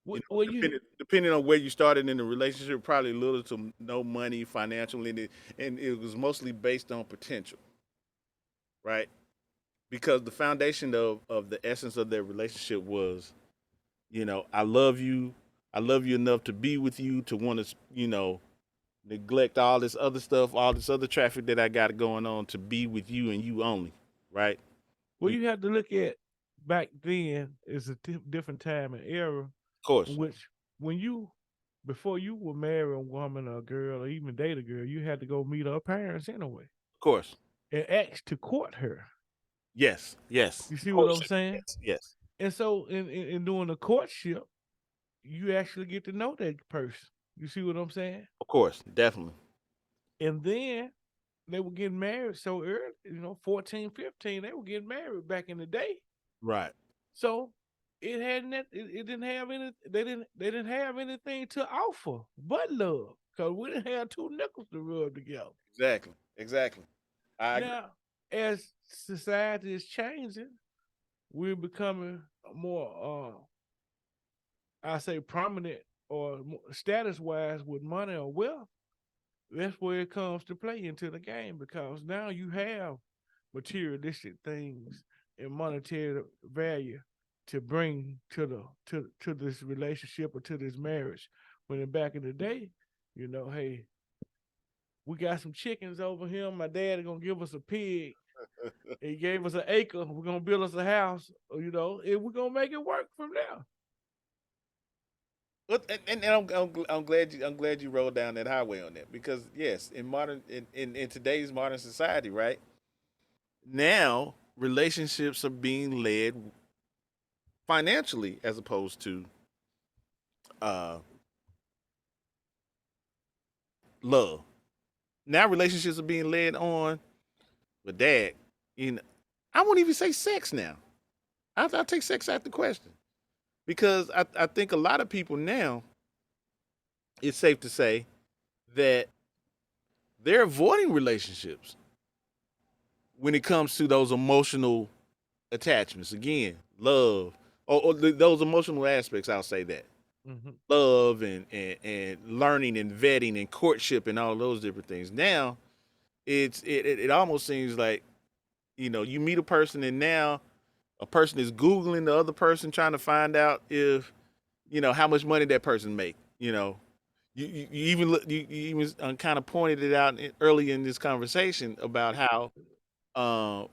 Well, you depending on where you started in the relationship, probably little to no money, financial, and it was mostly based on potential, right? Because the foundation of the essence of their relationship was, I love you enough to be with you, to want to, neglect all this other stuff, all this other traffic that I got going on to be with you and you only, right? well, Of you have to look at back then is a different time and era in course, which when you before you would marry a woman or a girl or even date a girl, you had to go meet her parents anyway of course, and ask to court her. yes, yes, You see what I'm courtship, saying? yes, yes, And so in doing a courtship, you actually get to know that person. You see what I'm saying? of course, definitely, And then they were getting married so early, 14, 15, they were getting married back in the day. right, So it didn't have they didn't have anything to offer but love. Cause we didn't have two nickels to rub together. exactly, exactly. I agree. Now, as society is changing, we're becoming more I say prominent or status wise with money or wealth. That's where it comes to play into the game because now you have materialistic things and monetary value to bring to this relationship or to this marriage. When in back in the day, hey, we got some chickens over here. My dad is gonna give us a pig. He gave us an acre. We're gonna build us a house, and we're gonna make it work from there. But and I'm glad you rolled down that highway on that because yes, in today's modern society, right now relationships are being led financially as opposed to uh, love. Now relationships are being led on with that. You know, I won't even say sex now. I'll take sex out the question because I think a lot of people now, it's safe to say that they're avoiding relationships when it comes to those emotional attachments. Again, love or those emotional aspects. I'll say that Hmm. love and learning and vetting and courtship and all those different things. Now it almost seems like you meet a person and now a person is googling the other person trying to find out if how much money that person make. You even you even kind of pointed it out early in this conversation about how uh,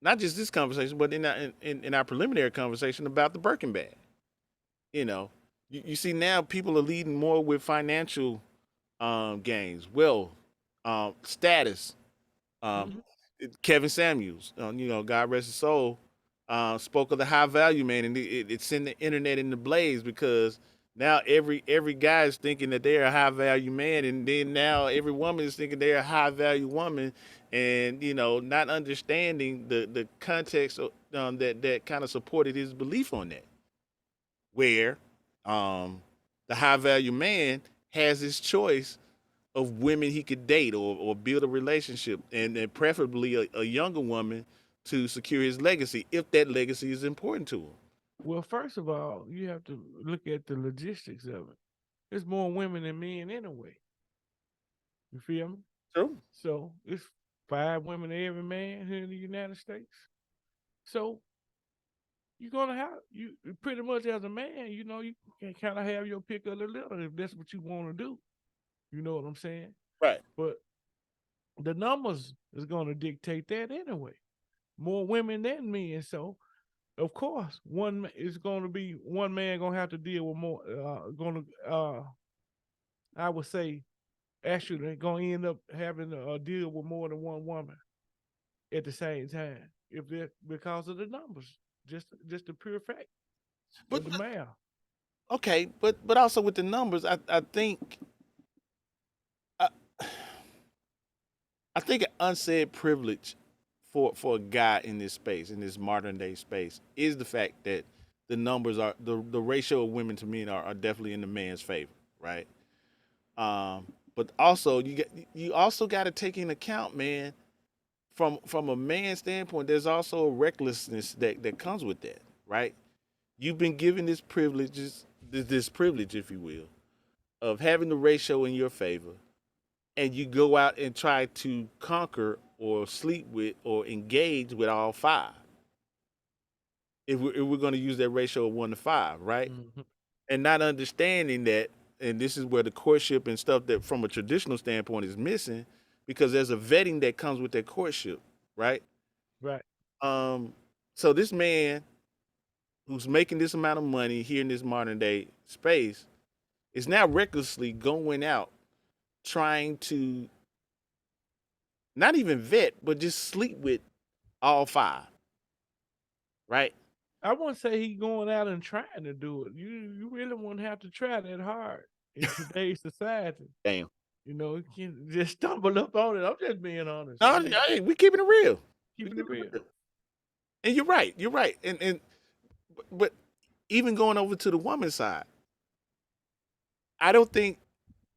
not just this conversation, but in our preliminary conversation about the Birkin bag. You know, you see now people are leading more with financial gains, wealth, status. Um, Hmm. Kevin Samuels, God rest his soul, spoke of the high value man, and it sent the internet in the blaze because now every guy is thinking that they're a high value man, and then now every woman is thinking they're a high value woman, and not understanding the context of, that kind of supported his belief on that, where um, the high value man has his choice of women he could date or build a relationship, and preferably a younger woman to secure his legacy if that legacy is important to him. Well, first of all, you have to look at the logistics of it. There's more women than men anyway. You feel me? True. So it's 5 women to every man here in the United States. So you're gonna have you pretty much as a man, you can kind of have your pick of the litter if that's what you want to do. You know what I'm saying? Right. But the numbers is gonna dictate that anyway. More women than men, so of course one is gonna be one man gonna have to deal with more. Gonna I would say actually gonna end up having to deal with more than one woman at the same time if that because of the numbers, just the pure fact But of the math. okay, but also with the numbers, I think I, I think an unsaid privilege for a guy in this space, in this modern day space, is the fact that the numbers are the ratio of women to men are definitely in the man's favor, right? But also you also got to take into account, man, from a man's standpoint, there's also a recklessness that comes with that, right? You've been given this privilege, if you will, of having the ratio in your favor, and you go out and try to conquer or sleep with or engage with all five. If we're going to use that ratio of 1 to 5, right? Mhm. And not understanding that, and this is where the courtship and stuff that from a traditional standpoint is missing, because there's a vetting that comes with that courtship, right? Right. Um, so this man who's making this amount of money here in this modern day space is now recklessly going out trying to not even vet, but just sleep with all five, right? I wouldn't say he going out and trying to do it. You really wouldn't have to try that hard in today's society. Damn. You can just stumble up on it. I'm just being honest. No, hey, we keeping it real. We Keeping it keeping real. it real. And you're right. You're right. And but even going over to the woman's side, I don't think.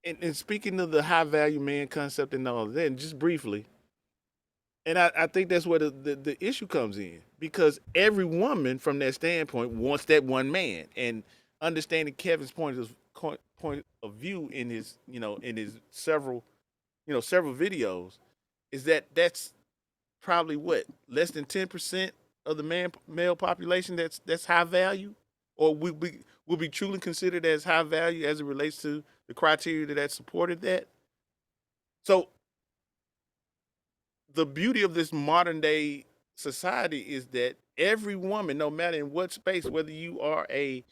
And speaking of the high value man concept and all of that, and just briefly, and I think that's where the issue comes in because every woman from that standpoint wants that one man, and understanding Kevin's point of view in his in his several videos is that that's probably what less than 10% of the male population that's high value, or will be truly considered as high value as it relates to the criteria that supported that. So the beauty of this modern day society is that every woman, no matter in what space, whether you are a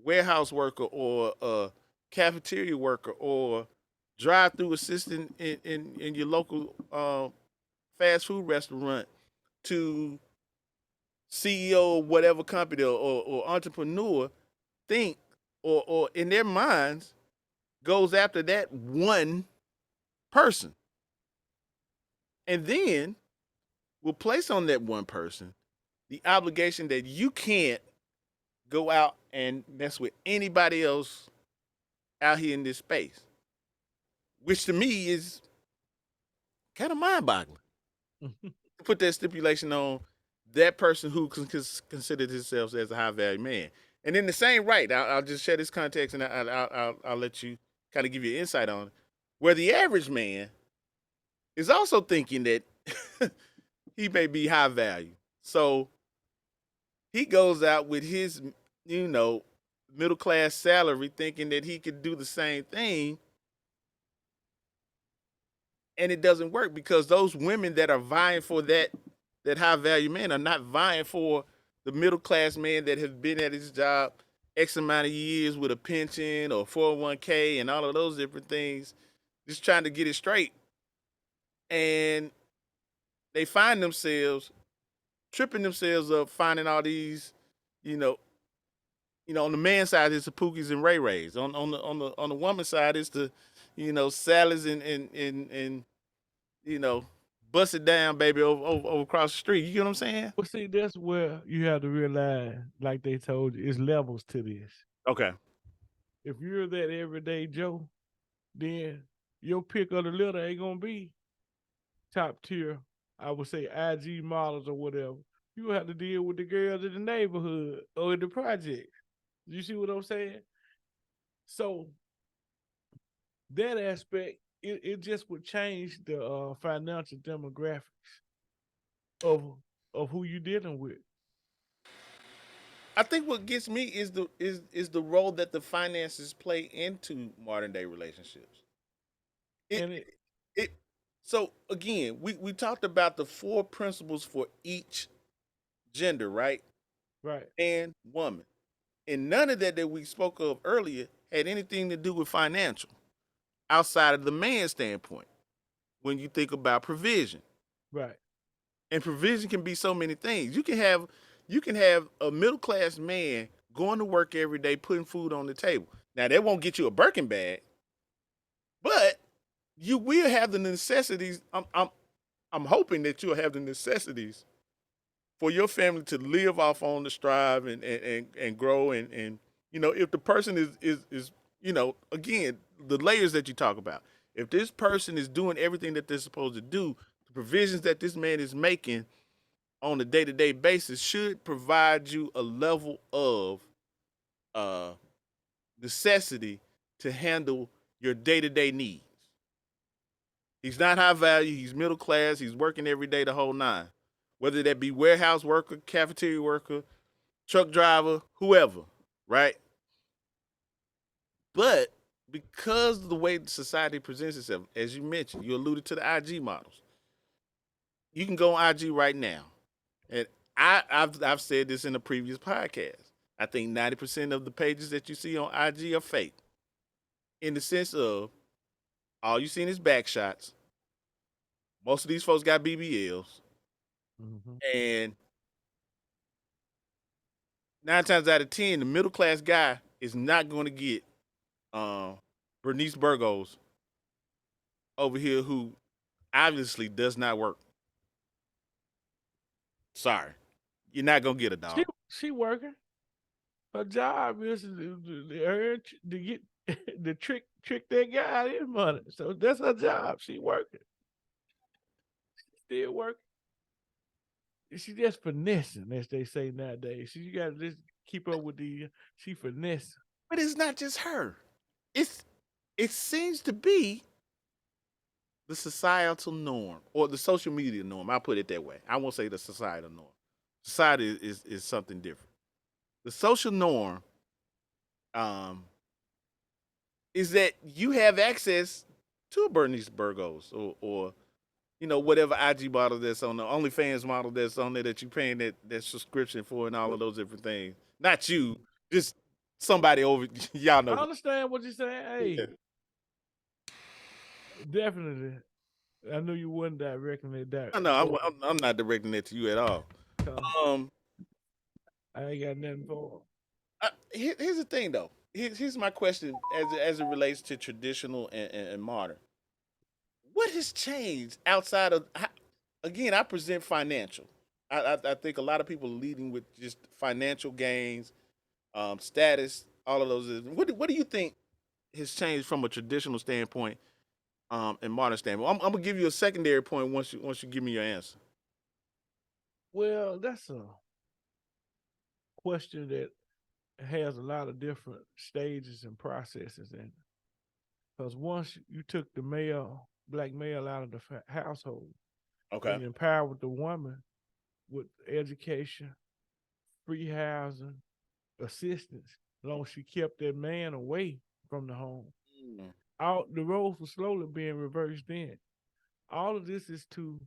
warehouse worker or a cafeteria worker or drive-through assistant in your local fast food restaurant to CEO of whatever company or entrepreneur, think or in their minds goes after that one person, and then will place on that one person the obligation that you can't go out and mess with anybody else out here in this space, which to me is kind of mind-boggling. To put that stipulation on that person who considered himself as a high-value man, and in the same right, I'll just share this context, and I'll let you kind of give you insight on it, where the average man is also thinking that he may be high value, so he goes out with his, you know, middle class salary, thinking that he could do the same thing, and it doesn't work because those women that are vying for that high value man are not vying for the middle class man that has been at his job X amount of years with a pension or 401k and all of those different things, just trying to get it straight. And they find themselves tripping themselves up, finding all these, you know, on the man side it's the Pookies and Ray Rays. On the woman side it's the, salads and you know, bust it down, baby, over across the street. You get what I'm saying? Well, see, that's where you have to realize, like they told you, it's levels to this. Okay. If you're that everyday Joe, then your pick of the litter ain't gonna be top tier. I would say IG models or whatever. You have to deal with the girls in the neighborhood or in the project. You see what I'm saying? So that aspect, it just would change the financial demographics of who you dealing with. I think what gets me is the role that the finances play into modern day relationships. It And it it so again, we talked about the four principles for each gender, right? right, And woman. And none of that we spoke of earlier had anything to do with financial outside of the man's standpoint when you think about provision. right. And provision can be so many things. You can have a middle class man going to work every day, putting food on the table. Now that won't get you a Birkin bag, but you will have the necessities. I'm hoping that you'll have the necessities for your family to live off on the strive and grow and if the person is again the layers that you talk about. If this person is doing everything that they're supposed to do, the provisions that this man is making on a day-to-day basis should provide you a level of uh, necessity to handle your day-to-day needs. He's not high value. He's middle class. He's working every day the whole nine, whether that be warehouse worker, cafeteria worker, truck driver, whoever, right? But because of the way society presents itself, as you mentioned, you alluded to the IG models. You can go on IG right now, and I've said this in a previous podcast. I think 90% of the pages that you see on IG are fake, in the sense of all you seen is back shots. Most of these folks got BBLs, Mm-hmm. and 9 times out of 10, the middle class guy is not going to get um, Bernice Burgos over here, who obviously does not work. Sorry, you're not gonna get a She dog. she working. Her job is to earn to get the trick that guy out of his money. So that's her job. She working. Still working. She just finessing, as they say nowadays. She got to just keep up with the. She finesse. But it's not just her. It's it seems to be the societal norm or the social media norm. I'll put it that way. I won't say the societal norm. Society is something different. The social norm um, is that you have access to a Bernice Burgos or whatever IG model that's on the OnlyFans model that's on there that you're paying that subscription for and all of those different things. Not you, just somebody over. Y'all I know. understand what you're saying. Yeah. Hey, definitely. I knew you wasn't directly that. I know. I'm not directing it to you at all. Um, I ain't got nothing for here's the thing though. here's my question as it relates to traditional and modern. What has changed outside of again? I present financial. I think a lot of people are leading with just financial gains, status, all of those. What do you think has changed from a traditional standpoint and modern standpoint? I'm gonna give you a secondary point once you give me your answer. Well, that's a question that has a lot of different stages and processes in it. Because once you took the male, black male out of the household Okay. and empowered the woman with education, free housing, assistance, as long as she kept that man away from the home, Mm, all the roles were slowly being reversed in. All of this is to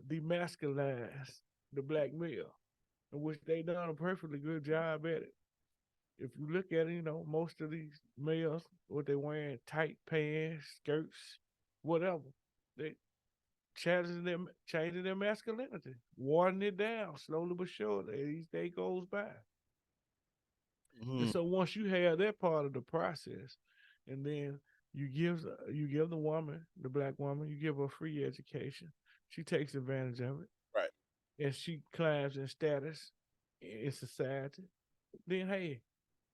demasculinize the black male, in which they done a perfectly good job at it. If you look at it, most of these males, what they wearing, tight pants, skirts, whatever, they changing their masculinity, watering it down slowly but surely as each day goes by. And mm, so once you have that part of the process, and then you give the woman, the black woman, you give her free education, she takes advantage of it, right. and she climbs in status in society. Then hey,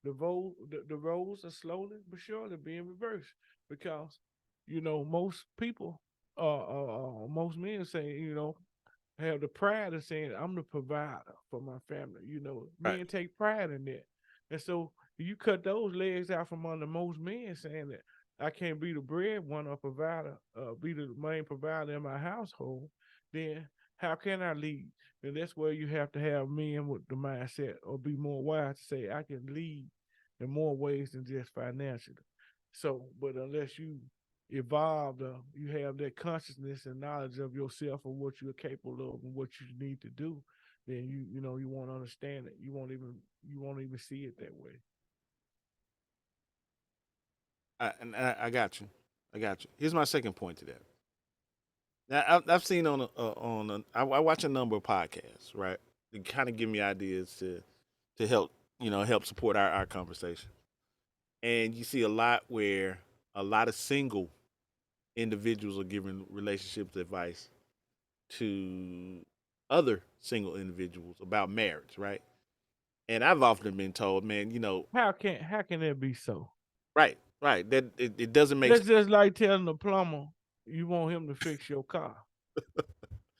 the roles are slowly but surely being reversed because most people, most men say, have the pride of saying I'm the provider for my family. Right. Men take pride in that, and so you cut those legs out from under most men saying that I can't be the breadwinner provider, be the main provider in my household. Then how can I lead? And that's where you have to have men with the mindset or be more wise to say I can lead in more ways than just financially. So, but unless you evolved, you have that consciousness and knowledge of yourself and what you're capable of and what you need to do, then you won't understand it. You won't even see it that way. I got you. I got you. Here's my second point to that. Now I've seen I watch a number of podcasts, right? To kind of give me ideas to help help support our conversation. And you see a lot where a lot of single individuals are giving relationships advice to other single individuals about marriage, right? And I've often been told, man, How can that be so? right, right, that it doesn't make That's sense. just like telling the plumber you want him to fix your car.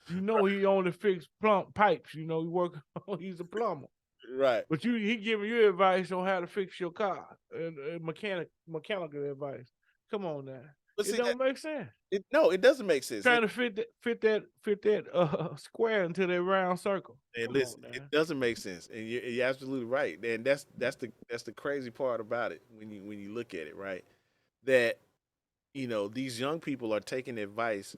He only fix plumb pipes. He work. He's a plumber. Right. But he giving you advice on how to fix your car and mechanical advice. Come on now, But it see that don't make sense. no, it doesn't make sense. Trying to fit that square into that round circle. And Come on listen, it now. doesn't make sense, and you're absolutely right. And that's the crazy part about it when you look at it, right? That these young people are taking advice.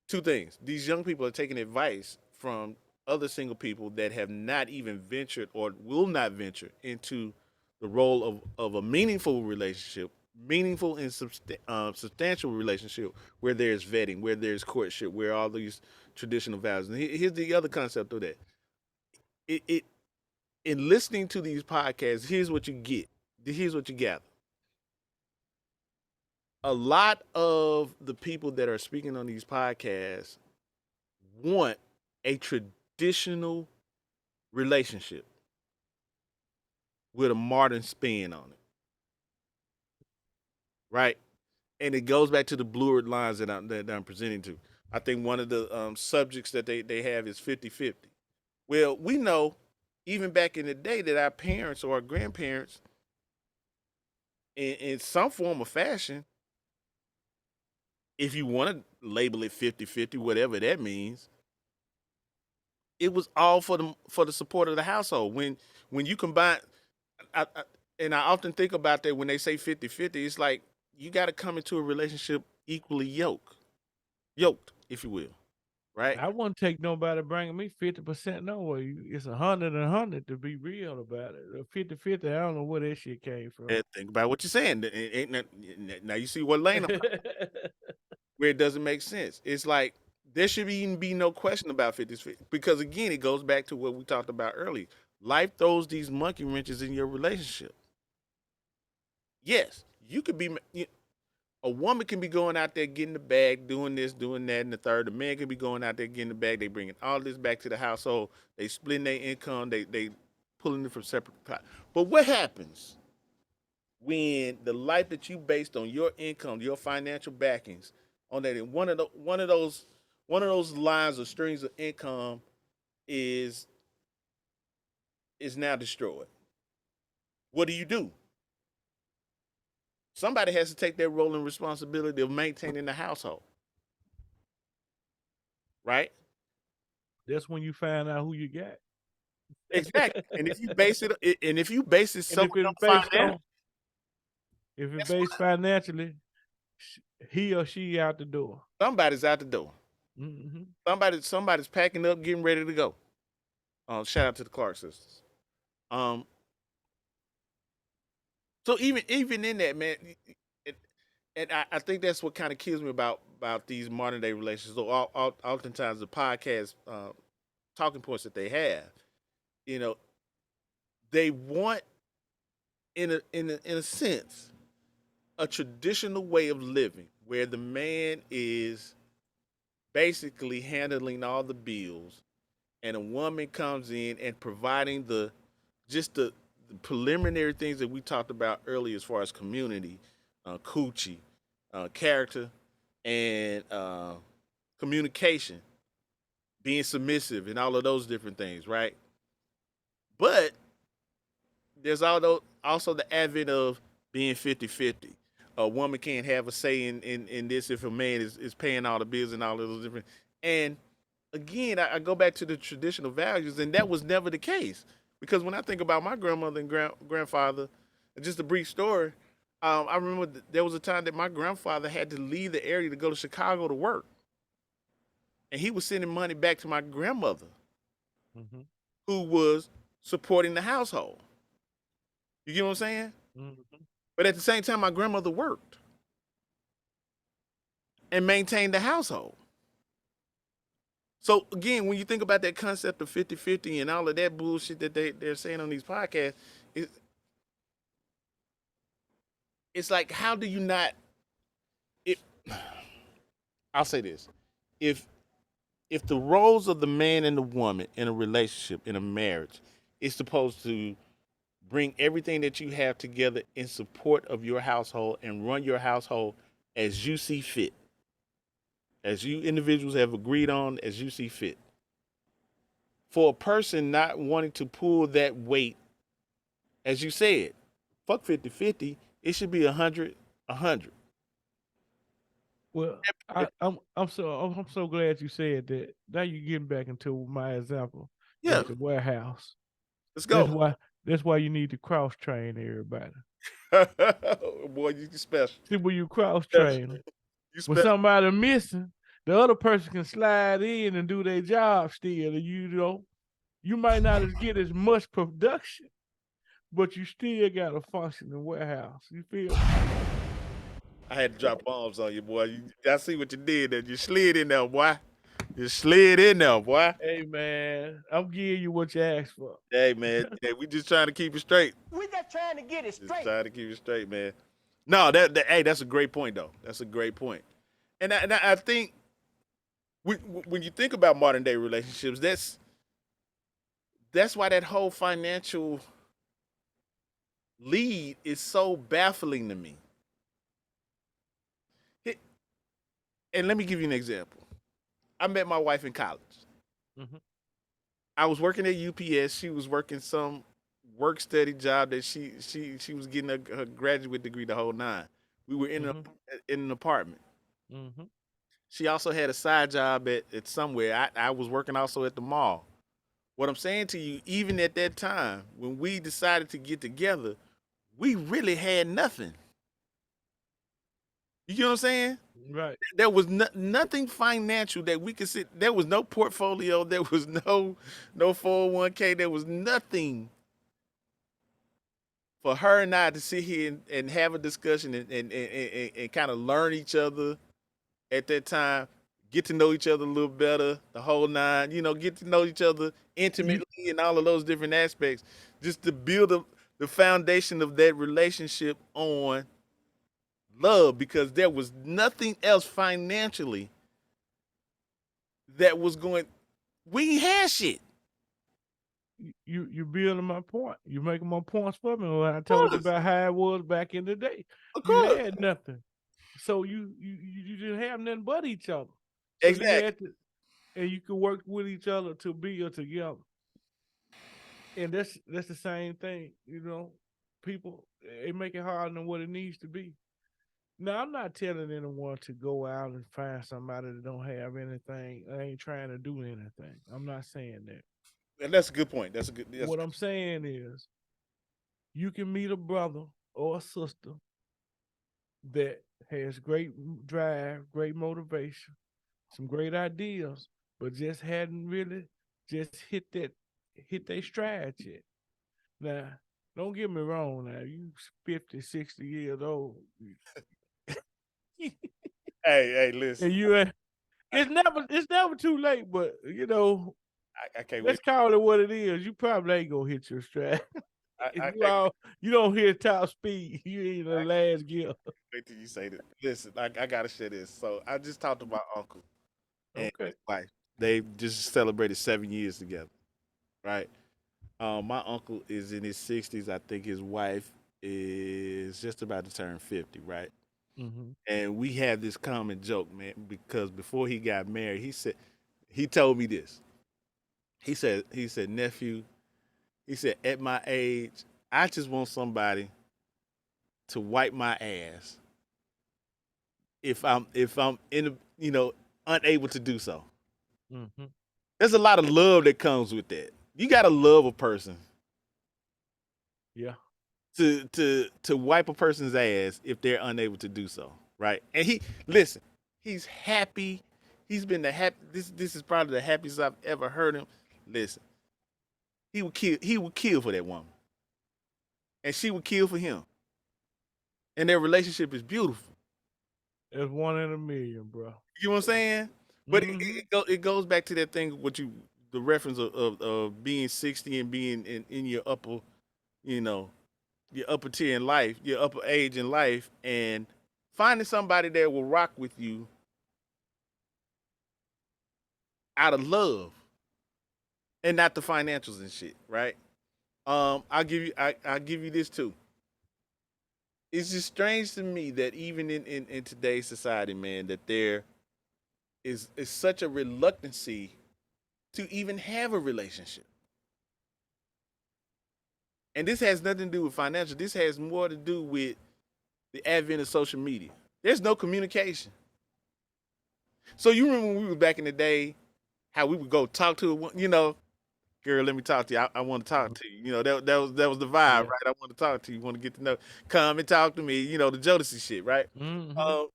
Two things: these young people are taking advice from other single people that have not even ventured or will not venture into the role of a meaningful relationship, meaningful and substantial relationship where there's vetting, where there's courtship, where all these traditional values. And here's the other concept of that. It in listening to these podcasts, here's what you get. Here's what you gather. A lot of the people that are speaking on these podcasts want a traditional relationship with a modern spin on it, right? And it goes back to the blurred lines that I'm presenting to. I think one of the subjects that they have is 50-50. Well, we know even back in the day that our parents or our grandparents, in some form of fashion, if you want to label it 50-50, whatever that means, it was all for the support of the household. When you combine, I and I often think about that when they say 50-50, it's like you got to come into a relationship equally yoked, if you will, right? I wouldn't take nobody bringing me 50% no way. It's 100 to be real about it. 50-50, I don't know where that shit came from. And think about what you're saying. Now you see what lane I'm where it doesn't make sense. It's like there should even be no question about 50 because again, it goes back to what we talked about earlier. Life throws these monkey wrenches in your relationship. yes, you could be a woman can be going out there getting the bag, doing this, doing that, and the third. The man can be going out there getting the bag. They bringing all this back to the household. They splitting their income. They pulling it from separate pots. But what happens when the life that you based on your income, your financial backings, on that, and one of those lines or strings of income is is now destroyed? What do? Somebody has to take that role and responsibility of maintaining the household, right? That's when you find out who you got. Exactly. And if you base it And solely if it's on based finance, on, if it's guess based what? financially, he or she out the door. Somebody's out the door. Hmm. Somebody's packing up, getting ready to go. Shout out to the Clark sisters. Um, so even in that, man, it, and I think that's what kind of kills me about these modern day relationships. So oftentimes the podcast talking points that they have, you know, they want in a sense a traditional way of living where the man is basically handling all the bills and a woman comes in and providing the preliminary things that we talked about earlier as far as community, coochie, character, and communication, being submissive, and all of those different things, right? But there's also the advent of being 50-50. A woman can't have a say in this if a man is paying all the bills and all of those different. And again, I go back to the traditional values, and that was never the case. Because when I think about my grandmother and grandfather, just a brief story, I remember there was a time that my grandfather had to leave the area to go to Chicago to work, and he was sending money back to my grandmother, Hmm. who was supporting the household. You get what I'm saying? Hmm. But at the same time, my grandmother worked and maintained the household. So again, when you think about that concept of 50-50 and all of that bullshit that they're saying on these podcasts, it, it's like, how do you not? It, I'll say this: if if the roles of the man and the woman in a relationship, in a marriage, is supposed to bring everything that you have together in support of your household and run your household as you see fit, as you individuals have agreed on, as you see fit. For a person not wanting to pull that weight, as you said, fuck 50-50, it should be 100-100. Well, I'm so glad you said that. Now you're getting back into my example Yeah, at the warehouse. let's That's go. why that's why you need to cross train everybody. Boy, you special. See, when you cross Yeah, train them, you when special. somebody missing, the other person can slide in and do their job still. And you might not get as much production, but you still got a functioning warehouse. You feel me? I had to drop bombs on you, boy. I see what you did there. You slid in there, boy. You slid in there, boy. Hey man, I'm giving you what you asked for. Hey, man. Hey, we just trying to keep it straight. We just trying to get it Just straight. trying to keep it straight, man. No, hey, that's a great point, though. That's a great point. And I think when you think about modern day relationships, that's why that whole financial lead is so baffling to me. It- And let me give you an example. I met my wife in college. Hmm. I was working at UPS. She was working some work study job that she was getting her graduate degree, the whole nine. We were Hmm. in an apartment. Hmm. She also had a side job at somewhere. I was working also at the mall. What I'm saying to you, even at that time, when we decided to get together, we really had nothing. You get what I'm saying? Right. There was nothing financial that we could sit. There was no portfolio. There was no 401k. There was nothing for her and I to sit here and have a discussion and kind of learn each other at that time, get to know each other a little better, the whole nine, get to know each other You intimately and all of those different aspects, just to build up. the foundation of that relationship on love because there was nothing else financially that was going. We ain't had shit. You building my point. You making my points for me when I Of told you course, about how it was back in the day. of You course, had nothing. So you didn't have nothing but each other. So you exactly. had to, and you could work with each other to build together. And that's the same thing, you know. People they make it harder than what it needs to be. Now I'm not telling anyone to go out and find somebody that don't have anything, ain't trying to do anything. I'm not saying that. And that's a good point. That's a good. That's a What good. I'm saying is you can meet a brother or a sister that has great drive, great motivation, some great ideas, but just hadn't really just hit their stride yet. Now, don't get me wrong now, you 50, 60 years old. Hey, listen. And it's never too late, but I can't wait. let's call it what it is. You probably ain't gonna hit your stride. If I you can't all you don't hit top speed, you ain't in the last gear. wait till you say this. Listen, I gotta share this. So I just talked to my uncle and Okay. his wife. They just celebrated 7 years together, right? My uncle is in his 60s. I think his wife is just about to turn 50, right? Mm-hmm. And we had this common joke, man, because before he got married, he told me this. He said, nephew, he said, at my age, I just want somebody to wipe my ass if I'm in a, unable to do so. Mm-hmm. There's a lot of love that comes with that. You gotta love a person Yeah. to wipe a person's ass if they're unable to do so, right? And listen, he's happy. He's been the happy. This is probably the happiest I've ever heard him. Listen, he would kill. He would kill for that woman, and she would kill for him. And their relationship is beautiful. It's one in a million, bro. You know what I'm saying? But Mm-hmm. it goes back to that thing. The reference of being 60 and being in your upper, you know, your upper tier in life, your upper age in life, and finding somebody that will rock with you out of love and not the financials and shit, right? I'll give you this too. It's just strange to me that even in today's society, man, that there is such a reluctancy to even have a relationship. And this has nothing to do with financial. This has more to do with the advent of social media. There's no communication. So you remember when we were back in the day, how we would go talk to girl, let me talk to you. I want to talk to you. That was the vibe, Yeah. right? I want to talk to you. Want to get to know. Come and talk to me. The Jodeci shit, right? Mm-hmm. Um,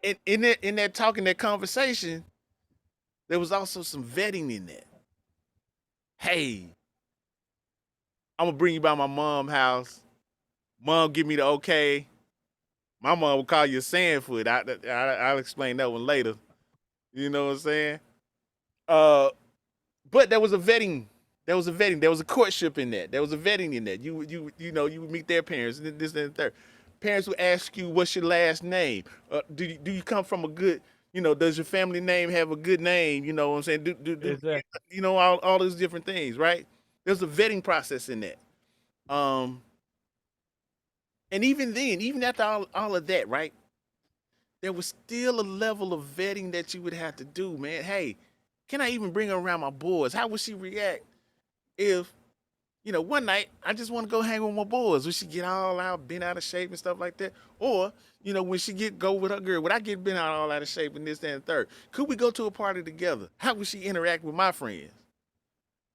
and in that talking, that conversation, there was also some vetting in that. Hey, I'm gonna bring you by my mom's house. Mom, give me the okay. My mom will call you a sandfoot. I'll explain that one later. You know what I'm saying? Uh, but there was a vetting. There was a vetting. There was a courtship in that. There was a vetting in that. You would meet their parents. This and the third. Parents would ask you, "What's your last name? Do you come from a good? Does your family name have a good name? You know what I'm saying? Do Exactly. all those different things, right? There's a vetting process in that. Um, and even then, even after all of that, right? There was still a level of vetting that you would have to do, man. Hey, can I even bring her around my boys? How would she react if, one night I just want to go hang with my boys? Would she get all out, bent out of shape and stuff like that? Or, when she go with her girl, would I get bent out all out of shape and this, that, and the third? Could we go to a party together? How would she interact with my friends?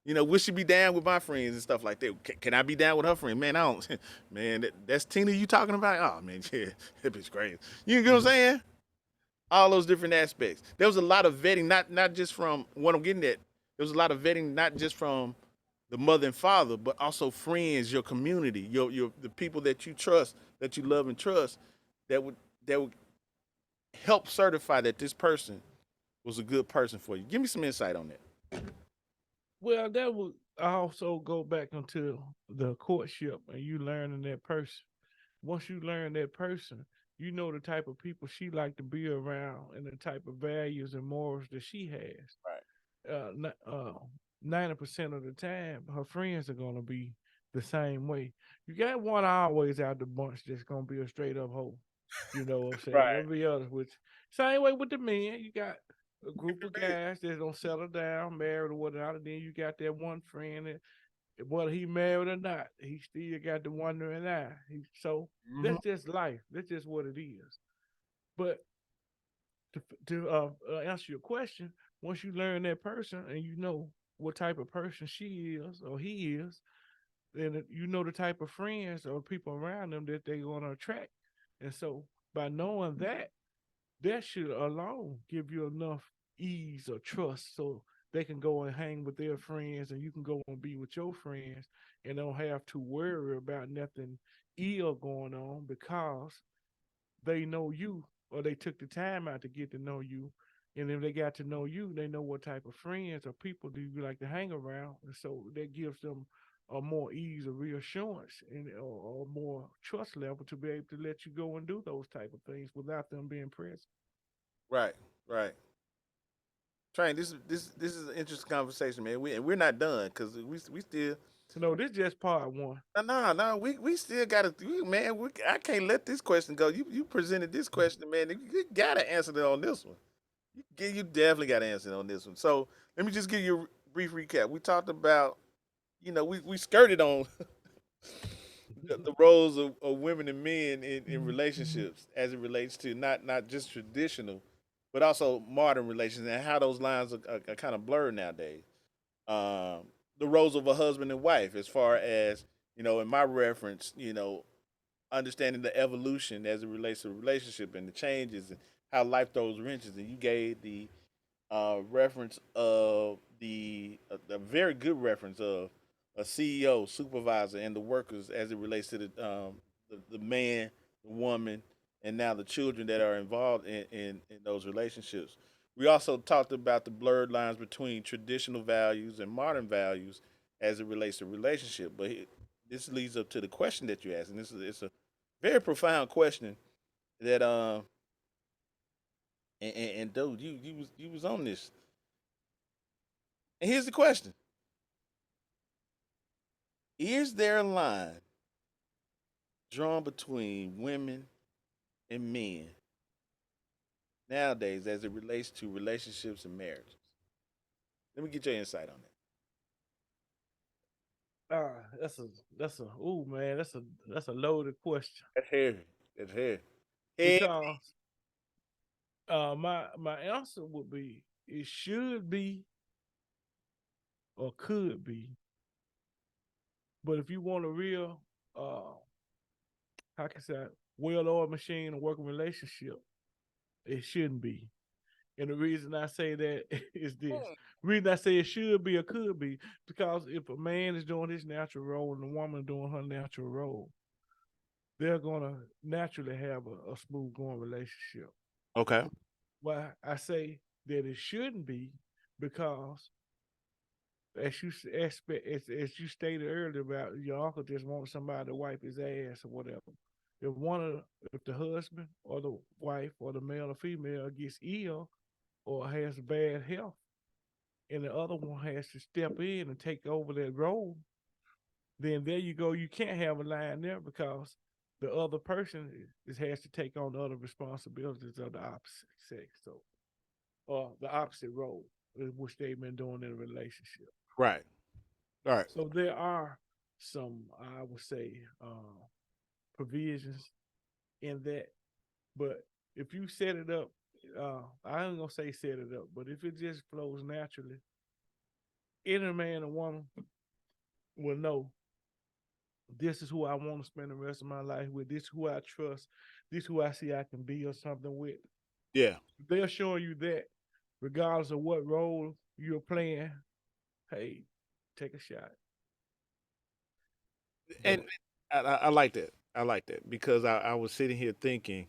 Would she be down with my friends and stuff like that? Can I be down with her friend? Man, I don't. Man, that's Tina you talking about? Oh man, yeah, that bitch crazy. You get what I'm Mm-hmm. saying? All those different aspects. There was a lot of vetting, not just from what I'm getting at. There was a lot of vetting, not just from the mother and father, but also friends, your community, your the people that you trust, that you love and trust, that would help certify that this person was a good person for you. Give me some insight on that. Well, that would also go back into the courtship and you learning that person. Once you learn that person, you know the type of people she like to be around and the type of values and morals that she has. Right. 90% of the time, her friends are gonna be the same way. You got one always out the bunch that's gonna be a straight up hoe. You know what I'm saying? Right. Every other, which same way with the men. You got a group of guys that don't settle down, married or whatnot, and then you got that one friend that whether he married or not, he still got the wondering eye. So Hmm. that's just life. That's just what it is. But to answer your question, once you learn that person and you know what type of person she is or he is, then you know the type of friends or people around them that they're going to attract. And so by knowing that, that should alone give you enough ease or trust so they can go and hang with their friends and you can go and be with your friends and don't have to worry about nothing ill going on because they know you or they took the time out to get to know you. And if they got to know you, they know what type of friends or people do you like to hang around. And so that gives them a more ease of reassurance and or more trust level to be able to let you go and do those type of things without them being present. Right. Right. Train. This is an interesting conversation, man. We're not done because we still. No, this is just part one. No, no, we still gotta, man. I can't let this question go. You presented this question, man. You gotta answer it on this one. You definitely gotta answer it on this one. So let me just give you a brief recap. We talked about, we skirted on the roles of women and men in relationships as it relates to not just traditional, but also modern relations and how those lines are kind of blurred nowadays. Um, the roles of a husband and wife, as far as in my reference, understanding the evolution as it relates to relationship and the changes and how life throws wrenches. And you gave the reference of a very good reference of a CEO, supervisor, and the workers as it relates to the man, the woman, and now the children that are involved in those relationships. We also talked about the blurred lines between traditional values and modern values as it relates to relationship. But this leads up to the question that you asked, and it's a very profound question that and dude, you was on this. And here's the question: is there a line drawn between women and men nowadays as it relates to relationships and marriages? Let me get your insight on that. That's a ooh man, that's a loaded question That's heavy. That's heavy. Heavy. because my answer would be it should be or could be, but if you want a real how can I say well-oiled machine and working relationship, it shouldn't be. And the reason I say that is this. The reason I say it should be or could be, because if a man is doing his natural role and a woman doing her natural role, they're gonna naturally have a smooth going relationship. Okay. Why I say that it shouldn't be because as you stated earlier about your uncle just wanting somebody to wipe his ass or whatever. If one of if the husband or the wife or the male or female gets ill or has bad health, and the other one has to step in and take over that role, then there you go. You can't have a line there because the other person has to take on the other responsibilities of the opposite sex, so or the opposite role, which they've been doing in a relationship. Right. All right. So there are some, I would say, provisions in that. But if you set it up, I ain't gonna say set it up, but if it just flows naturally, any man or woman will know this is who I want to spend the rest of my life with. This is who I trust. This is who I see I can be or something with. Yeah. They're showing you that, regardless of what role you're playing. Hey, take a shot. And But I like that. I like that because I was sitting here thinking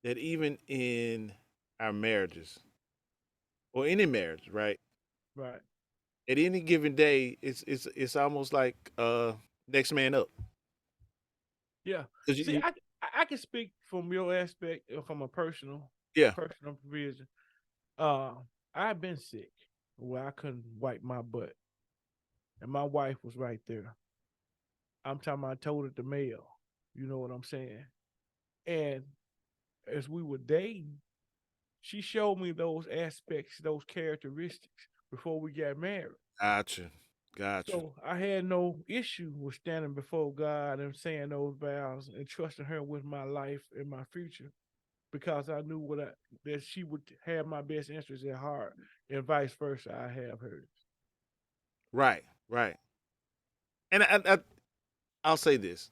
that even in our marriages or any marriage, right? right, At any given day, it's almost like next man up. Yeah. 'Cause See, I can speak from your aspect, from a yeah, personal provision. Uh, I've been sick where I couldn't wipe my butt, and my wife was right there. I'm talking about I told it to mail. You know what I'm saying? And as we were dating, she showed me those aspects, those characteristics before we got married. gotcha, gotcha. So I had no issue with standing before God and saying those vows and trusting her with my life and my future because I knew that she would have my best interests at heart and vice versa. I have hers. Right, right. And I'll say this.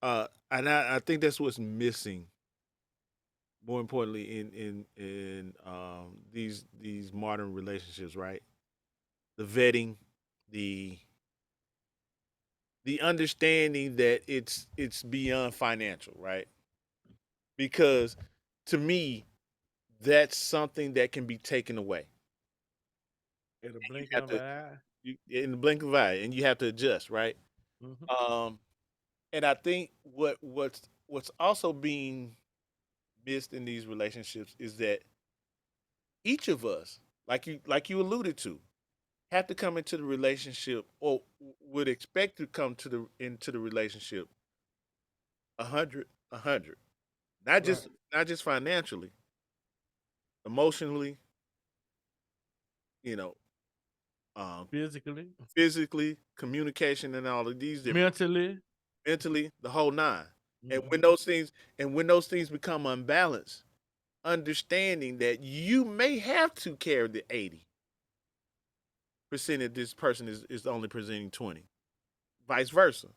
And I think that's what's missing. More importantly, in these modern relationships, right? The vetting, the the understanding that it's beyond financial, right? Because to me, that's something that can be taken away. At a And you blink have of an to eye. in the blink of an eye, and you have to adjust, right? Mm-hmm. Um, and I think what's also being missed in these relationships is that each of us, like you alluded to, have to come into the relationship or would expect to come to the into the relationship 100, not Right. just financially, emotionally, you know, um, Physically, physically, communication, and all of these different mentally. mentally, the whole nine. And Mm-hmm. when those things become unbalanced, understanding that you may have to carry the 80% that this person is only presenting 20, vice versa,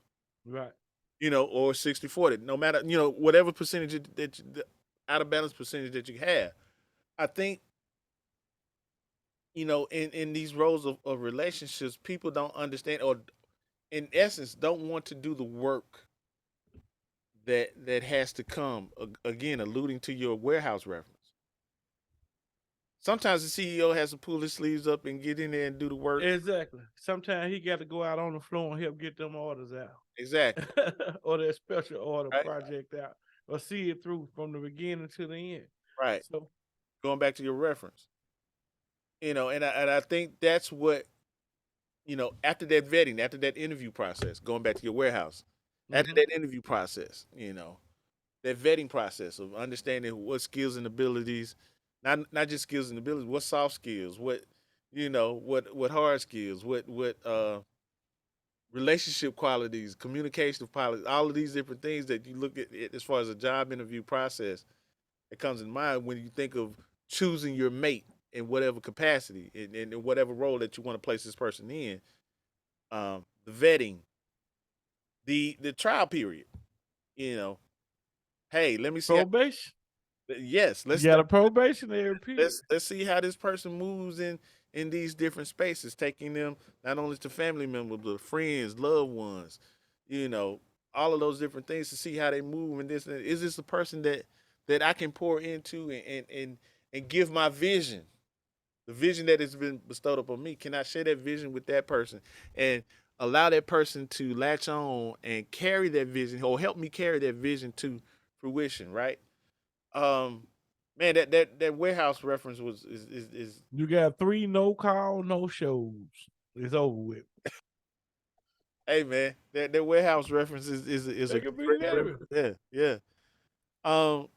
Right. or 60/40, no matter, whatever percentage the out of balance percentage that you have. I think, in these roles of relationships, people don't understand, or in essence, don't want to do the work that has to come. Again, alluding to your warehouse reference. Sometimes the CEO has to pull his sleeves up and get in there and do the work. Exactly. Sometimes he got to go out on the floor and help get them orders out, Exactly. or that special order Right. project out, or see it through from the beginning to the end. Right. So, Going back to your reference, and I think that's what, after that vetting, after that interview process, going back to your warehouse, after mm-hmm. that interview process, that vetting process of understanding what skills and abilities, not just skills and abilities, what soft skills, what hard skills, what relationship qualities, communication qualities, all of these different things that you look at it as far as a job interview process that comes in mind when you think of choosing your mate in whatever capacity, in whatever role that you want to place this person in. The vetting, the trial period. You know, hey, let me see. Probation. Yes, You got a probationary period. let's see how this person moves in these different spaces, taking them not only to family members but friends, loved ones, you know, all of those different things to see how they move and this and that. Is this a person that I can pour into and give my vision, the vision that has been bestowed upon me? Can I share that vision with that person and allow that person to latch on and carry that vision or help me carry that vision to fruition, right? Um, man, that warehouse reference is You got 3 no call, no shows. It's over with. hey man, that warehouse reference is a They could be great literally. reference. Yeah, yeah. Um,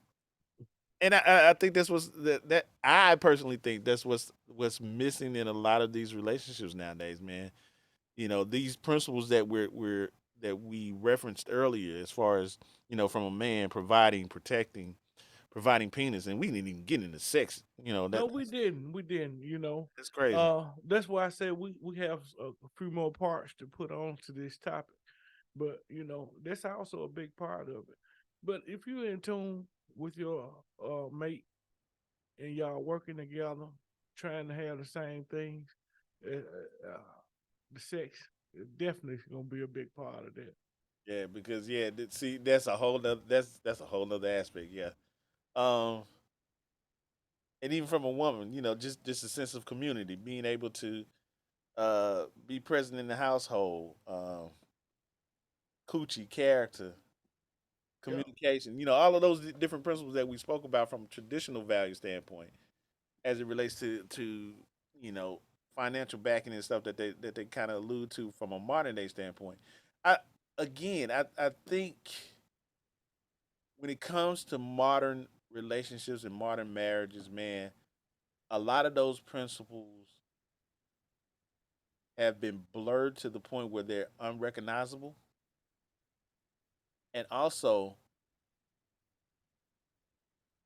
and I think that's that I personally think that's what's missing in a lot of these relationships nowadays, man. These principles that we referenced earlier, as far as from a man providing, protecting, providing penis, and we didn't even get into sex. No, we didn't. We didn't. That's crazy. That's why I said we have a few more parts to put on to this topic. But that's also a big part of it. But if you're in tune with your mate and y'all working together, trying to have the same things, uh, the sex is definitely gonna be a big part of that. Yeah, because see, that's a whole nother aspect. Yeah. Um, and even from a woman, just a sense of community, being able to be present in the household, coochie character, Yeah. communication, all of those different principles that we spoke about from a traditional value standpoint, as it relates to you know financial backing and stuff that they kind of allude to from a modern day standpoint. I I think when it comes to modern relationships and modern marriages, man, a lot of those principles have been blurred to the point where they're unrecognizable, and also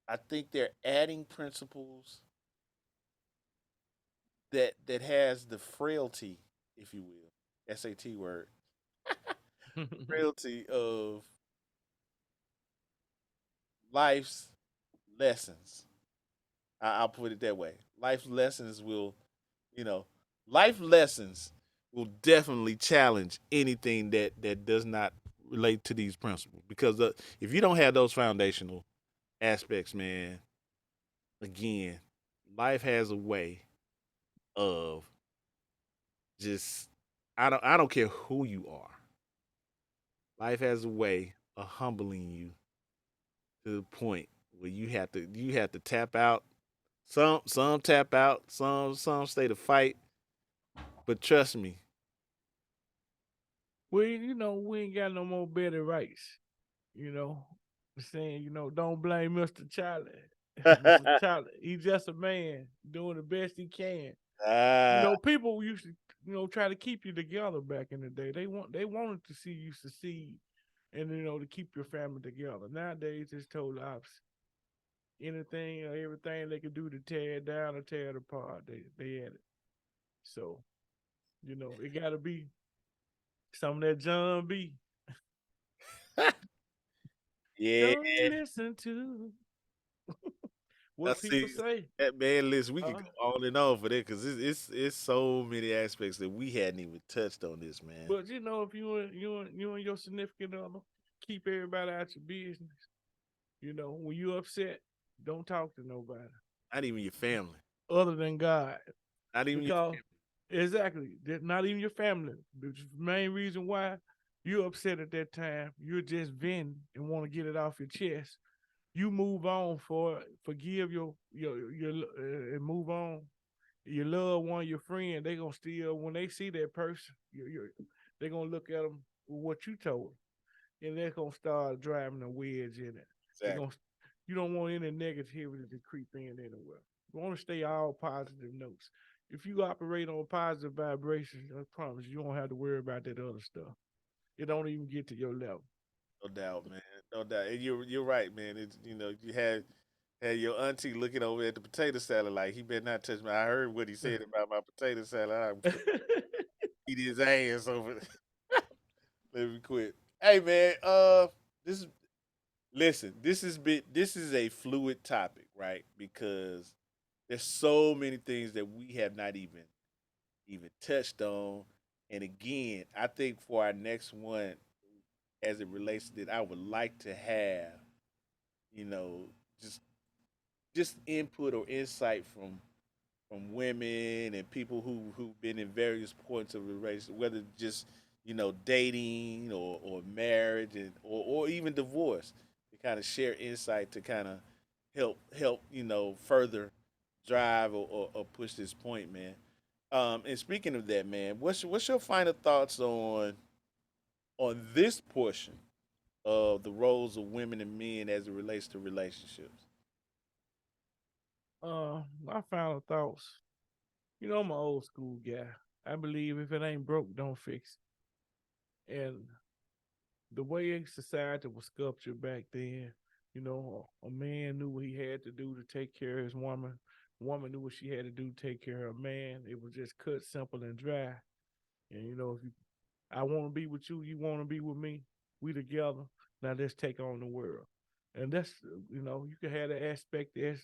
I think they're adding principles that has the frailty, if you will, SAT word, frailty of life's lessons. I'll put it that way. Life's lessons will, you know, life lessons will definitely challenge anything that does not relate to these principles. Because if you don't have those foundational aspects, man, again, life has a way of just I don't care who you are. Life has a way of humbling you to the point where you have to tap out. Some tap out, some stay to fight. But trust me, We, we ain't got no more better rights. You know, saying, don't blame Mr. Charlie. Mr. Charlie, he's just a man doing the best he can. ah, People used to, try to keep you together back in the day. They wanted to see you succeed, and to keep your family together. Nowadays, it's total opposite. Anything or everything they can do to tear it down or tear it apart, they at it. So it got to be some of that John B. yeah. Don't listen to I what people see say. that man list. We could Uh, go on and on for that because it's so many aspects that we hadn't even touched on this, man. but if you and your significant other keep everybody out your business. When you upset, don't talk to nobody Not even your family. other than God. Not even your Because exactly, not even your family. The main reason why you're upset at that time, you're just venting and want to get it off your chest. You move on, forgive and move on. Your loved one, your friend, they gonna still when they see that person, they gonna look at them with what you told them, and they're gonna start driving a wedge in it. They family. gonna You don't want any negativity to creep in anywhere. You want to stay all positive notes. If you operate on positive vibrations, I promise you don't have to worry about that other stuff. It don't even get to your level. No doubt, man. No doubt. And you're right, man. It's you had your auntie looking over at the potato salad like he better not touch me. I heard what he said about my potato salad. I'm eat his ass over. Let me quit. Hey man, this is listen. This is a fluid topic, right? Because there's so many things that we have not even touched on. And again, I think for our next one, as it relates to that, I would like to have, you know, just just input or insight from women and people who've been in various points of the race, whether just dating or marriage or even divorce, to kind of share insight to kind of help further drive or push this point, man. And speaking of that, man, what's your final thoughts on this portion of the roles of women and men as it relates to relationships? My final thoughts. I'm an old school guy. I believe if it ain't broke, don't fix it. And the way society was sculptured back then, a man knew what he had to do to take care of his woman. Woman knew what she had to do to take care of a man. It was just cut, simple, and dry. And if I want to be with you, you want to be with me. We together. Now let's take on the world. And that's you can have the aspect as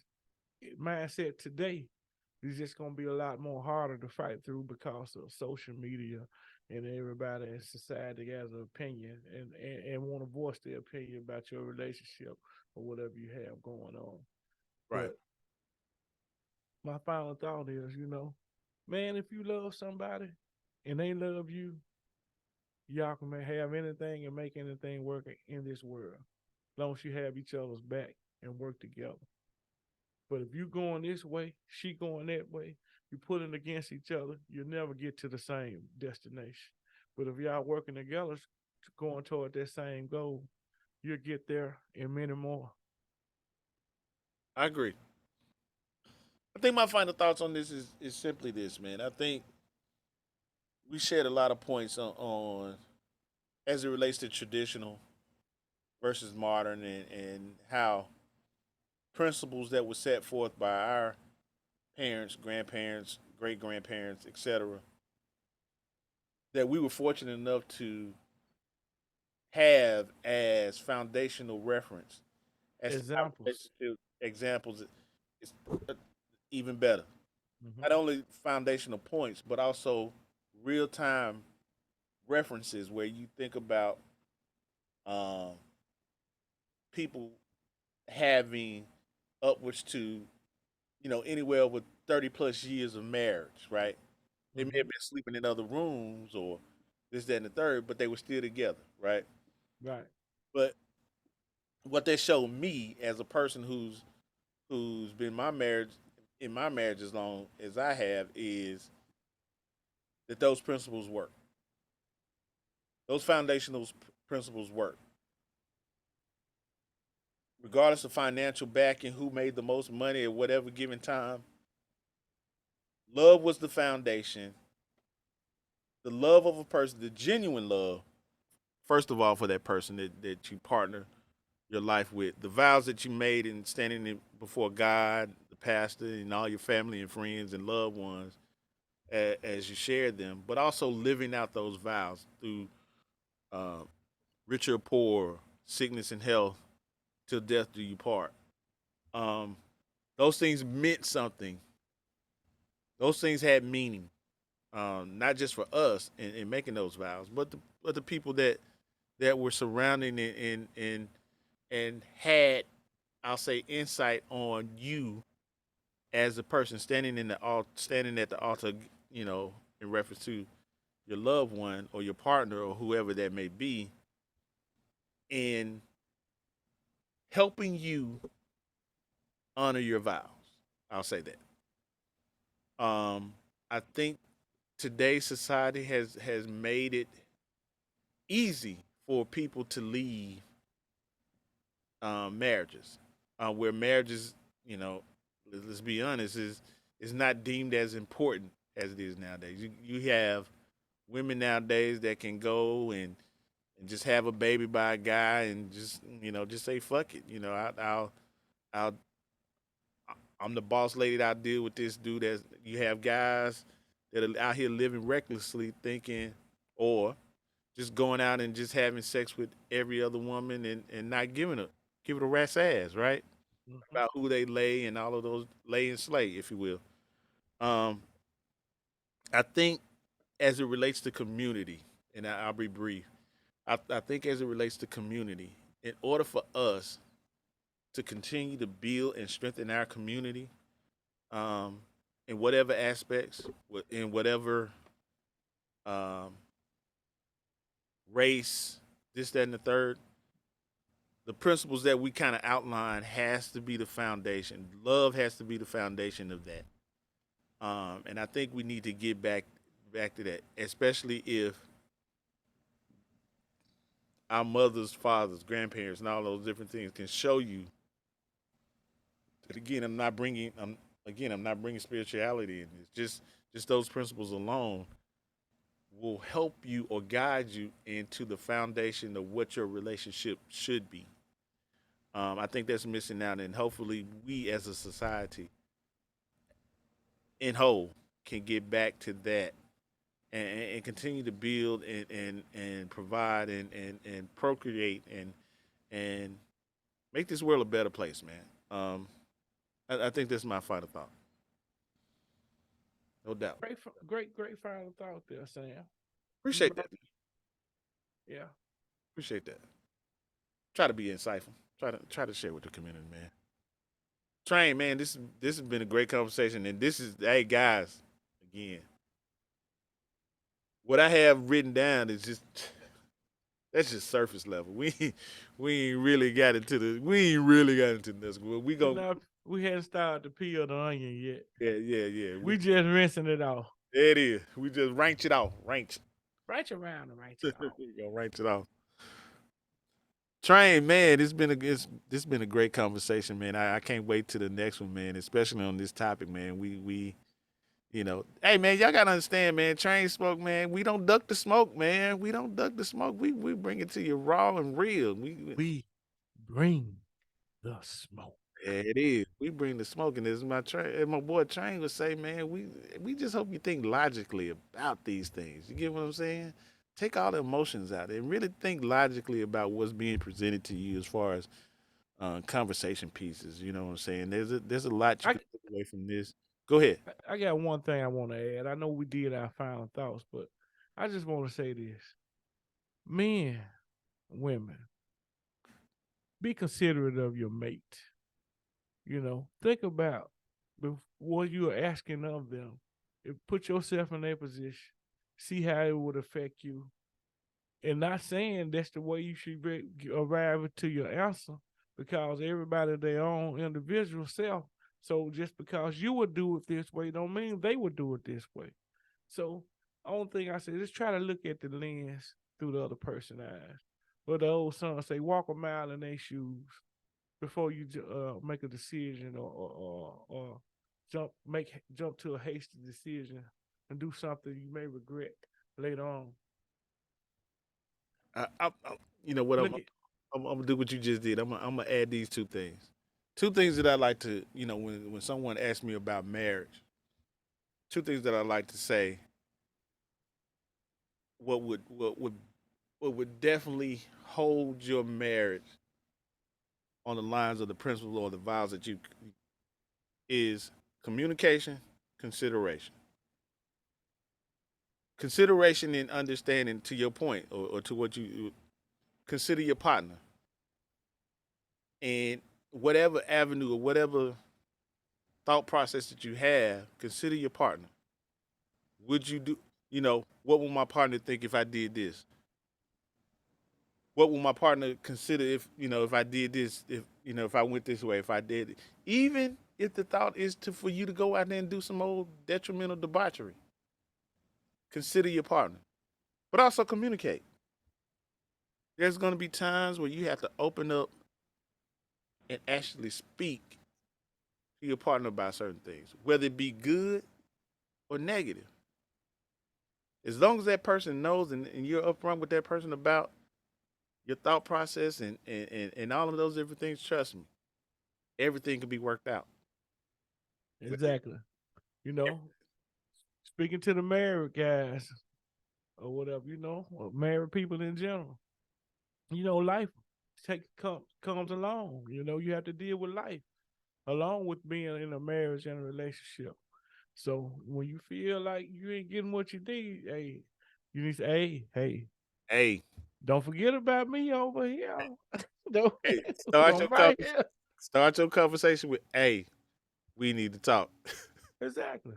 mindset today. It's just gonna be a lot more harder to fight through because of social media and everybody in society has an opinion and want to voice their opinion about your relationship or whatever you have going on. Right. But My final thought is, man, if you love somebody and they love you, y'all can have anything and make anything work in this world, as long as you have each other's back and work together. But if you going this way, she going that way, you put it against each other, you'll never get to the same destination. But if y'all working together, going toward that same goal, you'll get there and many more. I agree. I think my final thoughts on this is simply this, man. I think we shared a lot of points on as it relates to traditional versus modern and how principles that were set forth by our parents, grandparents, great grandparents, etc., that we were fortunate enough to have as foundational reference as to how Examples. relationship examples is even better. Hmm. Not only foundational points, but also real time references where you think about um, people having upwards to anywhere over 30 plus years of marriage, right? They may have Hmm. been sleeping in other rooms or this, that, and the third, but they were still together, right? Right. But what they showed me as a person who's been my marriage in my marriage as long as I have is that those principles work. Those foundational principles work, regardless of financial backing, who made the most money at whatever given time. Love was the foundation. The love of a person, the genuine love, first of all, for that person that you partner your life with, the vows that you made in standing before God, the pastor, and all your family and friends and loved ones as you shared them, but also living out those vows through uh, rich or poor, sickness and health, till death do you part. Um, those things meant something. Those things had meaning, not just for us in making those vows, but the people that were surrounding it and had, I'll say, insight on you as a person standing at the altar, you know, in reference to your loved one or your partner or whoever that may be, in helping you honor your vows. I'll say that. I think today's society has made it easy for people to leave marriages, where marriages, you know, let's be honest, is not deemed as important as it is nowadays. You have women nowadays that can go and just have a baby by a guy and just say fuck it. I'll I'm the boss lady that I deal with this dude. As you have guys that are out here living recklessly, thinking or just going out and just having sex with every other woman and not give it a rat's ass, right? Hmm. About who they lay and all of those lay and slay, if you will. Um, I think as it relates to community, and I'll be brief. I think as it relates to community, in order for us to continue to build and strengthen our community, um, in whatever aspects, in whatever um, race, this, that, and the third, the principles that we kind of outline has to be the foundation. Love has to be the foundation of that. And I think we need to get back to that, especially if our mothers, fathers, grandparents, and all those different things can show you that. Again, I'm not bringing spirituality in this. Just those principles alone will help you or guide you into the foundation of what your relationship should be. I think that's missing out, and hopefully, we as a society in whole can get back to that and continue to build and provide and procreate and make this world a better place, man. I think that's my final thought, no doubt. Great final thought there, Sam. You Appreciate brought, that. yeah. Appreciate that. Try to be insightful. Try to share with the community, man. Train, man, this has been a great conversation, and this is, hey guys, again, what I have written down is just that's just surface level. We ain't really got into this. We It's go, not, we hadn't started to peel the onion yet. yeah. We just rinsing it off. There it is. We just ranked it off. Ranked. Right around and right it off. We gonna rank it off. Train, man, this been a great conversation, man. I can't wait to the next one, man. Especially on this topic, man. We hey man, y'all gotta understand, man. Train smoke, man. We don't duck the smoke, man. We don't duck the smoke. We bring it to you raw and real. We bring the smoke. Yeah, it is. We bring the smoke, and as my boy Train would say, man, we just hope you think logically about these things. You get what I'm saying? Take all the emotions out and really think logically about what's being presented to you as far as conversation pieces. You know what I'm saying? There's a lot you I can take away from this. Go ahead. I got one thing I want to add. I know we did our final thoughts, but I just want to say this: men, women, be considerate of your mate. Think about what you are asking of them. Put yourself in their position. See how it would affect you. And not saying that's the way you should arrive to your answer, because everybody their own individual self. So just because you would do it this way don't mean they would do it this way. So only thing I say, just try to look at the lens through the other person's eyes. But the old song say, walk a mile in their shoes before you make a decision, or jump to a hasty decision and do something you may regret later on. You know what? Look at I'm gonna do what you just did. I'm gonna add these two things. Two things that I like to, when someone asks me about marriage, two things that I like to say. What would definitely hold your marriage on the lines of the principle or the vows that you is communication, consideration, consideration and understanding. To your point, or to what you consider your partner, and whatever avenue or whatever thought process that you have, consider your partner. Would you do? What will my partner think if I did this? What will my partner consider if I did this? If I went this way, if I did it, even if the thought is for you to go out there and do some old detrimental debauchery, consider your partner, but also communicate. There's going to be times where you have to open up and actually speak to your partner about certain things, whether it be good or negative. As long as that person knows, and you're upfront with that person about your thought process, and all of those different things, trust me, everything can be worked out. exactly. You know, Speaking to the married guys or whatever, or married people in general. Life comes along. You have to deal with life along with being in a marriage and a relationship. So when you feel like you ain't getting what you need, hey, you need to say, hey, Hey, don't forget about me over here. Don't, hey, start I'm your right conversation. here. Start your conversation with, "Hey, we need to talk." Exactly.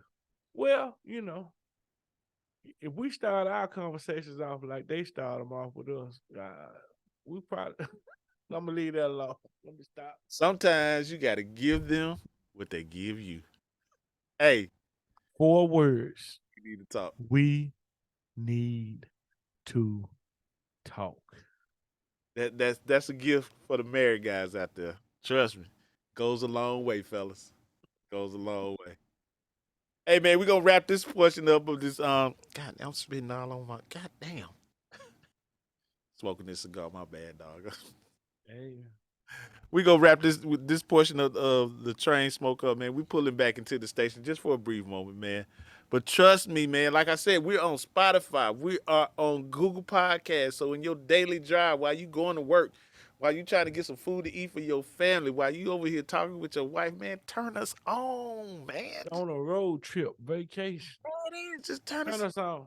Well, if we start our conversations off like they start them off with us, we probably. I'm gonna leave that alone. Let me stop. Sometimes you got to give them what they give you. Hey, 4 words. we need to talk. We need to talk. That's a gift for the married guys out there. Trust me, goes a long way, fellas. Goes a long way. Hey man, we gonna wrap this portion up of this. God, I'm spitting all on my. God damn, smoking this cigar. My bad, dog. Hey, We gonna wrap this portion of the train smoke up, man. We pulling back into the station just for a brief moment, man. But trust me, man. Like I said, we're on Spotify. We are on Google Podcasts. So in your daily drive, while you going to work, while you trying to get some food to eat for your family, while you over here talking with your wife, man, turn us on, man. on a road trip, vacation. There it is. Just turn Turn us. us on.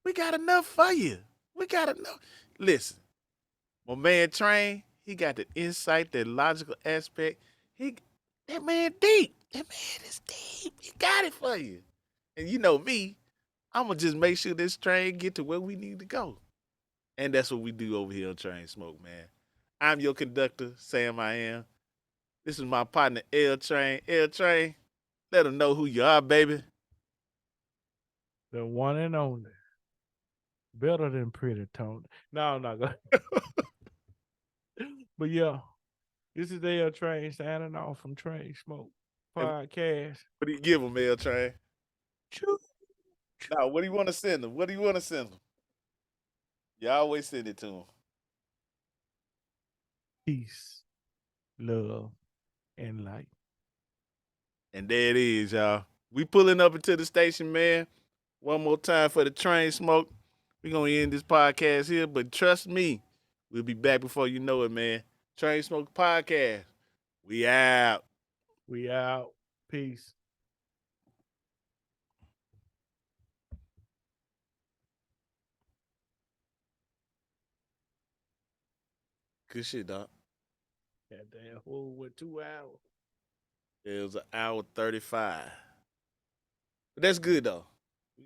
We got enough for you. We got enough. Listen, my man Train, he got the insight, that logical aspect. He That man deep. That man is deep. He got it for you. And you know me, I'm gonna just make sure this train get to where we need to go. And that's what we do over here on Train Smoke, man. I'm your conductor, Sam I am. This is my partner, L Train. L Train, let them know who you are, baby. The one and only. Better than Pretty Tony. No, I'm not going. But yeah, this is L Train signing off from Train Smoke And Podcast. what do you give them, L Train? Choo. Now, what do you want to send them? What do you want to send them? You always send it to them. Peace, love, and light. And there it is, y'all. We pulling up into the station, man. One more time for the Train Smoke. We're going to end this podcast here, but trust me, we'll be back before you know it, man. Train Smoke Podcast. We out. We out. Peace. Good shit, dog. Goddamn, who with 2 hours? It was an hour 35. But that's good, though. We